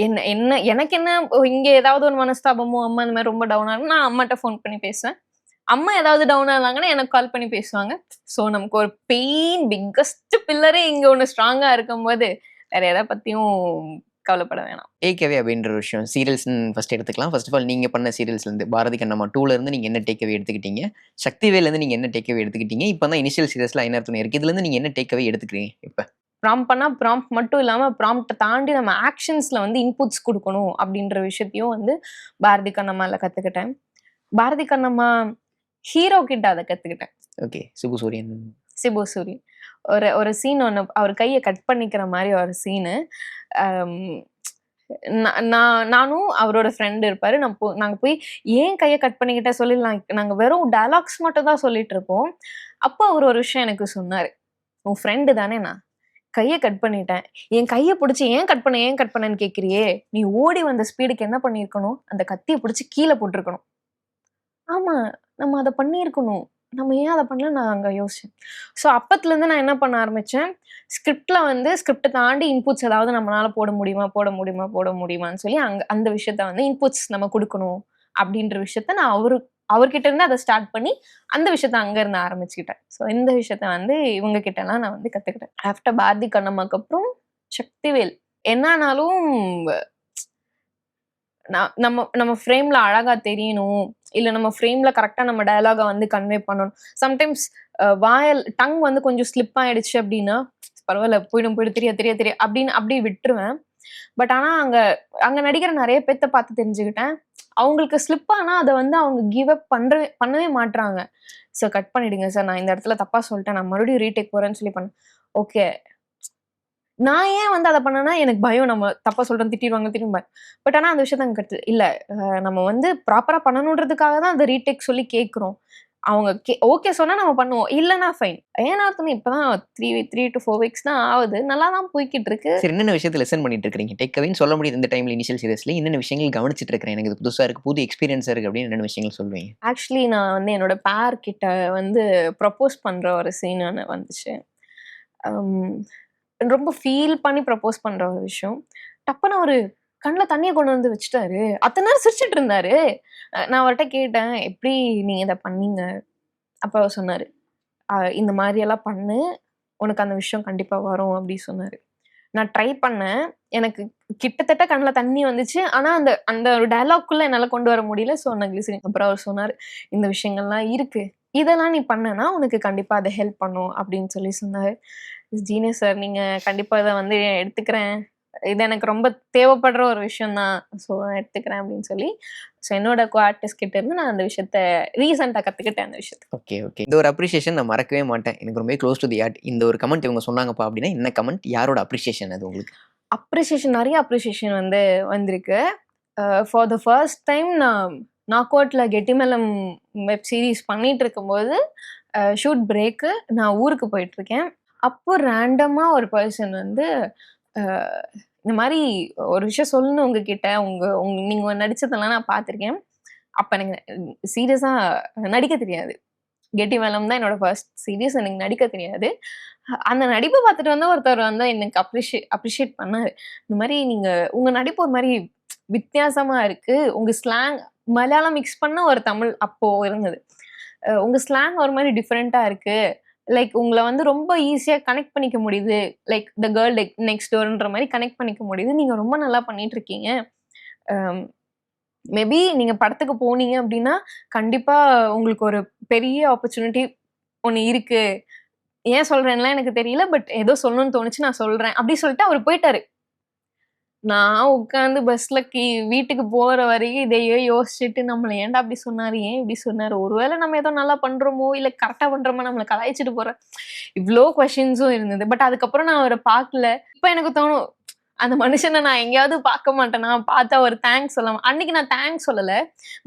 என்ன என்ன எனக்கு என்ன இங்க ஏதாவது ஒரு மனஸ்தாபமோ, அம்மா இந்த மாரி ரொம்ப டவுனா இருக்குன்னா, நான் அம்மாட்ட ஃபோன் பண்ணி பேசுவேன். அம்மா ஏதாவது டவுனா இருந்தாங்கன்னா எனக்கு கால் பண்ணி பேசுவாங்க. ஸோ நமக்கு ஒரு பிக்கஸ்ட் பில்லரே இங்க ஒண்ணு ஸ்ட்ராங்கா இருக்கும்போது, வேற எத பத்தியும் கவலைப்பட வேணாம். டேக் அவே அப்படின்ற ஒரு விஷயம் சீரியல்ஸ்ன்னு ஃபர்ஸ்ட் எடுத்துக்கலாம். ஃபர்ஸ்ட் ஆஃப் ஆல் நீங்க பண்ண சீரியல்ஸ்லேருந்து பாரதி கண்ணம்மா 2ல இருந்து நீங்க என்ன டேக் அவே எடுத்துக்கிட்டீங்க? சக்திவேல்லேருந்து நீங்க என்ன டேக் அவே எடுத்துக்கிட்டீங்க? இப்போ தான் இனிஷியல் சீரியஸ்ல ஐநார் துணை இருக்கு. இதுலேருந்து நீங்க என்ன டேக் அவே எடுத்துக்கிறீங்க இப்ப? ப்ராம்ப்ட் பண்ணா ப்ராம்ப்ட் மட்டும் இல்லாம, ப்ராம்ப்ட்ட தாண்டி நம்ம ஆக்ஷன்ஸ்ல வந்து இன்புட்ஸ் குடுக்கணும் அப்படின்ற விஷயத்தையும் வந்து பாரதி கண்ணம்மால கத்துக்கிட்டேன். பாரதி கண்ணம்மா ஹீரோ கிட்ட அத கத்துக்கிட்டேன். ஓகே. சிபு சூரியன். சிபு சூரியன். ஒரு ஒரு சீன் ஒண்ணு அவர் கைய கட் பண்ணிக்கிற மாரி ஒரு சீனு. அம் நானும் அவரோட ஃப்ரெண்ட் இருப்பாரு. நாங்க போய் ஏன் கைய கட் பண்ணிக்கிட்ட சொல்லி நாங்க வெறும் டயலாக்ஸ் மட்டும் தான் சொல்லிட்டு இருப்போம். அப்போ அவரு ஒரு விஷயம் எனக்கு சொன்னாரு. "உன் ஃப்ரெண்டு தானே நான். கைய கட் பண்ணிட்டேன். என் கைய புடிச்சு ஏன் கட் பண்ணன்னு கேட்கிறியே? நீ ஓடி வந்த ஸ்பீடுக்கு என்ன பண்ணியிருக்கணும்? அந்த கத்திய புடிச்சு கீழ போட்டுருக்கணும்." ஆமா. நம்ம அத பண்ணியிருக்கணும். நம்ம ஏன் அத பண்ணலன்னு நான் அங்க யோசிச்சேன். ஸோ அப்பத்துலருந்து நான் என்ன பண்ண ஆரம்பிச்சேன், ஸ்கிரிப்ட்ட தாண்டி இன்புட்ஸ் ஏதாவது நம்மளால போட முடியுமான்னு சொல்லி அந்த விஷயத்த வந்து இன்புட்ஸ் நம்ம குடுக்கணும் அப்படின்ற விஷயத்த நான் அவர்கிட்ட இருந்து அத ஸ்டார்ட் பண்ணி, அந்த விஷயத்த அங்க இருந்து ஆரம்பிச்சுக்கிட்டேன். ஸோ இந்த விஷயத்த வந்து இவங்க கிட்டலாம் நான் வந்து கத்துக்கிட்டேன். ஆஃப்டர் பாரதி கண்ணம்மாக்கு அப்புறம் சக்திவேல். என்ன ஆனாலும் நம்ம ஃப்ரேம்ல அழகா தெரியணும். இல்ல நம்ம ஃப்ரேம்ல கரெக்ட்டா நம்ம டயலாக வந்து கன்வே பண்ணணும். சம்டைம்ஸ் டங் வந்து கொஞ்சம் ஸ்லிப் ஆயிடுச்சு அப்டின்னா, பரவால்ல போயிடும் தெரியும் அப்டின்னு அப்டியே விட்டுருவேன். பட் ஆனா அங்க நடிக்கிற நெறைய பேத்த பார்த்து தெரிஞ்சுக்கிட்டேன். அவங்களுக்கு ஸ்லிப் ஆனா அத வந்து அவங்க கிவ் அப் பண்ணவே மாட்றாங்க. "சார் கட் பண்ணிடுங்க சார். நான் இந்த இடத்துல தப்பா சொல்லிட்டேன். நான் மறுபடியும் ரீடேக் போறேன்னு" சொல்லி பண்ணேன். ஓகே. நான் ஏன் வந்து அத பண்ணேன்னா, எனக்கு பயம் நம்ம தப்பா சொல்றோம் திட்டிருவாங்க திரும்ப. பட் ஆனா அந்த விஷயத்த அங்க இல்ல நம்ம வந்து ப்ராப்பரா பண்ணணுன்றதுக்காக தான் அந்த ரீடேக் சொல்லி கேட்கிறோம். அவங்க ஓகே சொன்னா நம்ம பண்ணுவோம். இல்லன்னா ஃபைன். ஏன்னா அர்த்தம் இப்பதான் 3 to 4 வீக்ஸ் தான் ஆவுது. நல்லா தான் போய்க்கிட்டு இருக்கு. சரி, என்னென்ன விஷயத்த லெசன் பண்ணிட்டு இருக்கீங்க? டேக் அவேன்னு சொல்ல முடியுது இந்த டைம்ல இனிஷியல் சீரியஸ்ல. என்னென்ன விஷயங்கள் கவனிச்சுட்டு இருக்கிறேன். எனக்கு இது புதுசா இருக்கு. புது எக்ஸ்பீரியன்ஸா இருக்கு அப்படின்னு என்னென்ன விஷயங்கள் சொல்லுவீங்க? ஆக்சுவலி நான் வந்து என்னோட பேர் கிட்ட வந்து ப்ரொபோஸ் பண்ற ஒரு சீன் ஒண்ணு வந்துச்சு. அம் ரொம்ப ஃபீல் பண்ணி ப்ரொபோஸ் பண்ற ஒரு விஷயம். டப்புன்னு அவரு கண்ல தண்ணிய கொண்டு வந்து வச்சுட்டாரு. அத்தன நேரம் சிரிச்சுட்டு இருந்தாரு. நான் அவர்ட்ட கேட்டேன், "எப்படி நீங்க இத பண்ணீங்க?" அப்ப அவர் சொன்னாரு, இந்த மாதிரியெல்லாம் பண்ணு, உனக்கு அந்த விஷயம் கண்டிப்பா வரும் அப்படி சொன்னாரு. நான் ட்ரை பண்ணேன். எனக்கு கிட்டத்தட்ட கண்ல தண்ணி வந்துச்சு. ஆனா அந்த அந்த ஒரு டயலாக்குள்ள என்னால கொண்டு வர முடியல. ஸோ நான் கிளிசரின் அப்புறம் அவர் சொன்னாரு, "இந்த விஷயங்கள்லாம் இருக்கு. இதெல்லாம் நீ பண்ணனா உனக்கு கண்டிப்பா அது ஹெல்ப் பண்ணும்." அப்படின்னு சொன்னாரு. ஜீனியஸ் சார், நீங்க கண்டிப்பா இத வந்து எடுத்துக்கிறேன். இது எனக்கு ரொம்ப தேவைப்படுற ஒரு விஷயம் தான். ஸோ நான் எடுத்துக்கிறேன் அப்படின்னு சொல்லி, ஸோ என்னோட ஆர்டிஸ்ட் கிட்ட இருந்து நான் அந்த விஷயத்த ரீசென்ட்டா கத்துக்கிட்டேன் அந்த விஷயத்த. Okay, okay. இந்த ஒரு அப்ரிசியேஷன் நான் மறக்கவே மாட்டேன். எனக்கு ரொம்ப க்ளோஸ் டு தி ஹார்ட். இந்த ஒரு கமெண்ட் இவங்க சொன்னாங்கப்பா அப்படின்னா, என்ன கமெண்ட்? யாரோட அப்ரிசியேஷன் அது உங்களுக்கு? நெறைய அப்ரிசியேஷன் வந்து வந்திருக்கு. ஃபார் த ஃபர்ஸ்ட் டைம் நான் நாக் அவுட்ல கெட்டிமலம் வெப் சீரிஸ் பண்ணிட்டு இருக்கும்போது, ஷூட் பிரேக்கு நான் ஊருக்கு போயிட்டுருக்கேன். அப்போ ரேண்டமா ஒரு பெர்சன் வந்து அ இந்த மாரி ஒரு விஷயம் சொல்லணும் உங்ககிட்ட. நீங்க நடிச்சதெல்லாம் நான் பார்த்துருக்கேன். அப்ப எனக்கு சீரியஸா நடிக்க தெரியாது. கெட்டிமலம் தான் என்னோட ஃபர்ஸ்ட் சீரிஸ். எனக்கு நடிக்க தெரியாது. அந்த நடிப்ப பார்த்துட்டு வந்து ஒருத்தர் வந்து எனக்கு அப்ரிஷியேட் பண்ணாரு. இந்த மாரி உங்க நடிப்பு ஒரு மாரி வித்தியாசமா இருக்கு. உங்க ஸ்லாங் மலையாளம் மிக்ஸ் பண்ண ஒரு தமிழ் அப்போ இருந்தது. உங்க ஸ்லாங் ஒரு மாரி டிஃபரெண்ட்டா இருக்கு. லைக் உங்கள வந்து ரொம்ப ஈஸியா கனெக்ட் பண்ணிக்க முடியுது. லைக் த கேர்ள் நெக்ஸ்ட் டோர்ன்ற மாரி கனெக்ட் பண்ணிக்க முடியுது. நீங்க ரொம்ப நல்லா பண்ணிட்டு இருக்கீங்க. அம் மேபி நீங்க படத்துக்கு போனீங்க அப்டின்னா, கண்டிப்பா உங்களுக்கு ஒரு பெரிய ஆப்பர்ச்சுனிட்டி ஒண்ணு இருக்கு. ஏன் சொல்றேன்லாம் எனக்கு தெரியல. பட் ஏதோ சொல்லணும்னு தோணுச்சு நான் சொல்றேன். அப்டி சொல்லிட்டு அவரு போயிட்டாரு. நான் உட்கார்ந்து பஸ்ல வீட்டுக்கு போற வரைக்கும் இதையே யோசிச்சுட்டு, நம்மள ஏன்டா அப்டி சொன்னாரு? ஏன் இப்டி சொன்னாரு? ஒருவேள நம்ம ஏதோ நல்லா பண்றோமோ, இல்ல கரெக்ட்டா பண்றோமா? நம்மள கலாய்ச்சுட்டு போற இவ்ளோ கொஸ்டின்ஸும் இருந்தது. பட் அதுக்கப்புறம் நான் அவர பார்க்கல. இப்ப எனக்கு தோணும், அந்த மனுஷன நான் எங்கேயாவது பார்க்க மாட்டேனா? பார்த்தா ஒரு தேங்க்ஸ் சொல்லாம அன்னைக்கு நான் தேங்க்ஸ் சொல்லல.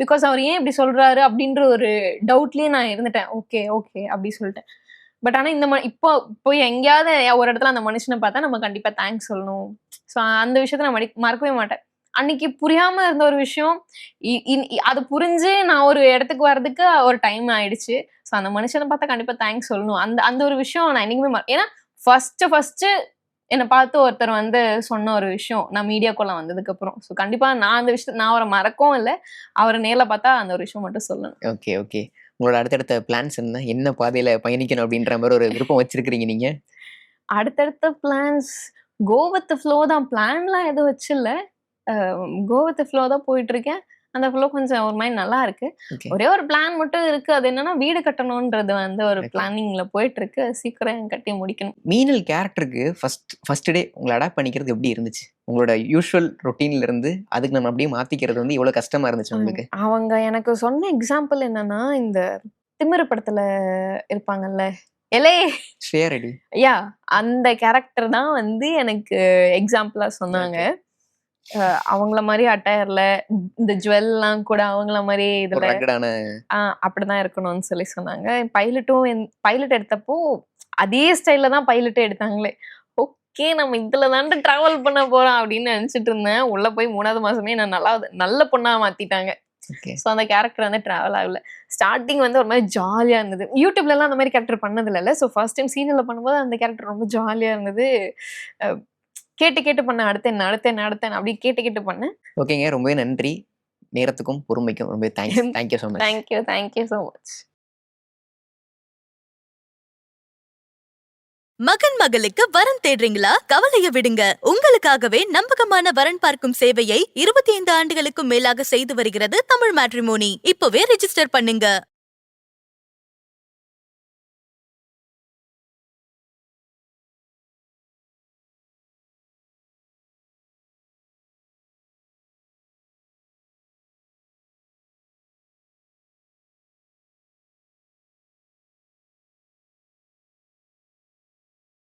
பிகாஸ் அவர் ஏன் இப்டி சொல்றாரு? அப்டின்ற ஒரு டவுட்லயே நான் இருந்துட்டேன். ஓகே, ஓகே அப்டி சொல்லிட்டேன். பட் ஆனா இந்த இப்போ போய் எங்கேயாவது ஒரு இடத்துல அந்த மனுஷன பார்த்தா நம்ம கண்டிப்பா தேங்க்ஸ் சொல்லணும். ஸோ அந்த விஷயத்த நான் மறக்கவே மாட்டேன். அன்னைக்கு புரியாம இருந்த ஒரு விஷயம், இ இன் அது புரிஞ்சு நான் ஒரு இடத்துக்கு வர்றதுக்கு ஒரு டைம் ஆயிடுச்சு. ஸோ அந்த மனுஷன பார்த்தா கண்டிப்பா தேங்க்ஸ் சொல்லணும். அந்த அந்த ஒரு விஷயம் நான் என்னைக்குமே ஏன்னா ஃபர்ஸ்ட்டு என்ன பார்த்து ஒருத்தர் வந்து சொன்ன ஒரு விஷயம். நான் மீடியாக்குள்ள வந்ததுக்கப்புறம். ஸோ கண்டிப்பா நான் அந்த விஷயத்த நான் அவர மறக்கவும் இல்ல. அவர நேர்ல பார்த்தா அந்த ஒரு விஷயம் மட்டும் சொல்லணும். Okay, okay. உங்களோட அடுத்தடுத்த பிளான்ஸ் என்ன? என்ன பாதையில பயணிக்கணும் அப்படின்ற மாரி ஒரு விருப்பம் வச்சிருக்கிறீங்க நீங்க? அடுத்தடுத்த plans go with the flow தான். பிளான்லாம் எதுவும் வச்சில்ல. அ கோ வித் த ஃப்ளோ தான் போயிட்டுருக்கேன். அந்த ஃப்ளோ கொஞ்சம் ஒரு மாரி நல்லா இருக்கு. ஓகே, ஒரே ஒரு பிளான் மட்டும் இருக்கு. அது என்னன்னா வீடு கட்டணுன்றது வந்து ஒரு ஓகே. பிளானிங்ல போயிட்டுருக்கு. சீக்கிரம் கட்டி முடிக்கணும். மீனல் கேரக்டருக்கு ஃபர்ஸ்ட் டே உங்கள அடாப்ட் பண்ணிக்கிறது எப்படி இருந்துச்சு? உங்களோட யூசுவல் ரொட்டீன்ல இருந்து அதுக்கு நம்ம அப்படியே மாத்திக்கிறது வந்து எவ்வளோ கஷ்டமா இருந்துச்சு உங்களுக்கு? அவங்க எனக்கு சொன்ன எக்ஸாம்பிள் என்னன்னா, இந்த திமிரு படத்துல இருப்பாங்கல்ல. எலே ஸ்ரேயா ரெடி. யாஹ்! அந்த கேரக்டர் தான் வந்து எனக்கு எக்ஸாம்பிளா சொன்னாங்க. ஓகே. அவங்கள மாரி அட்டயர்ல இந்த ஜுவல்லாம் கூட அவங்கள மாரி ஒரு இதுல ரக்கடான அப்படிதான் இருக்கணும்னு சொன்னாங்க. பைலட் எடுத்தப்போ அதே ஸ்டைல்ல தான் பைலட்டே எடுத்தாங்களே. ஓகே நம்ம இதுல தான்டா டிராவல் பண்ண போறோம் அப்படின்னு நெனச்சுட்டு இருந்தேன். உள்ள போய் 3வது மாசமே என்ன நல்ல பொண்ணா மாத்திட்டாங்க. ஓகே. ஸோ அந்த கேரக்டர் வந்து டிராவல் ஆகல. ஸ்டார்ட்டிங் வந்து ஒரு மாரி ஜாலியா இருந்தது. யூடியூப்லலாம் அந்த மாரி கேரக்டர் பண்ணது இல்லல்ல. ஸோ ஃபர்ஸ்ட் டைம் சீரியல்ல பண்ணும்போது அந்த கேரக்டர் ரொம்ப ஜாலியா இருந்தது. அ கேட்டு பண்ணேன். அடுத்து என்ன அப்படி கேட்டு பண்ணேன். ஓகேங்க. ரொம்பவே நன்றி. நேரத்துக்கும், பொறுமைக்கும் ரொம்பவே thanks. Thank you so much. Thank you so much. மகன் மகளுக்கு வரன் தேடுறீங்களா? கவலைய விடுங்க. உங்களுக்காகவே நம்பகமான வரன் பார்க்கும் சேவையை 25 ஆண்டுகளுக்கும் மேலாக செய்து வருகிறது தமிழ் மேட்ரிமோனி. இப்பவே ரெஜிஸ்டர் பண்ணுங்க.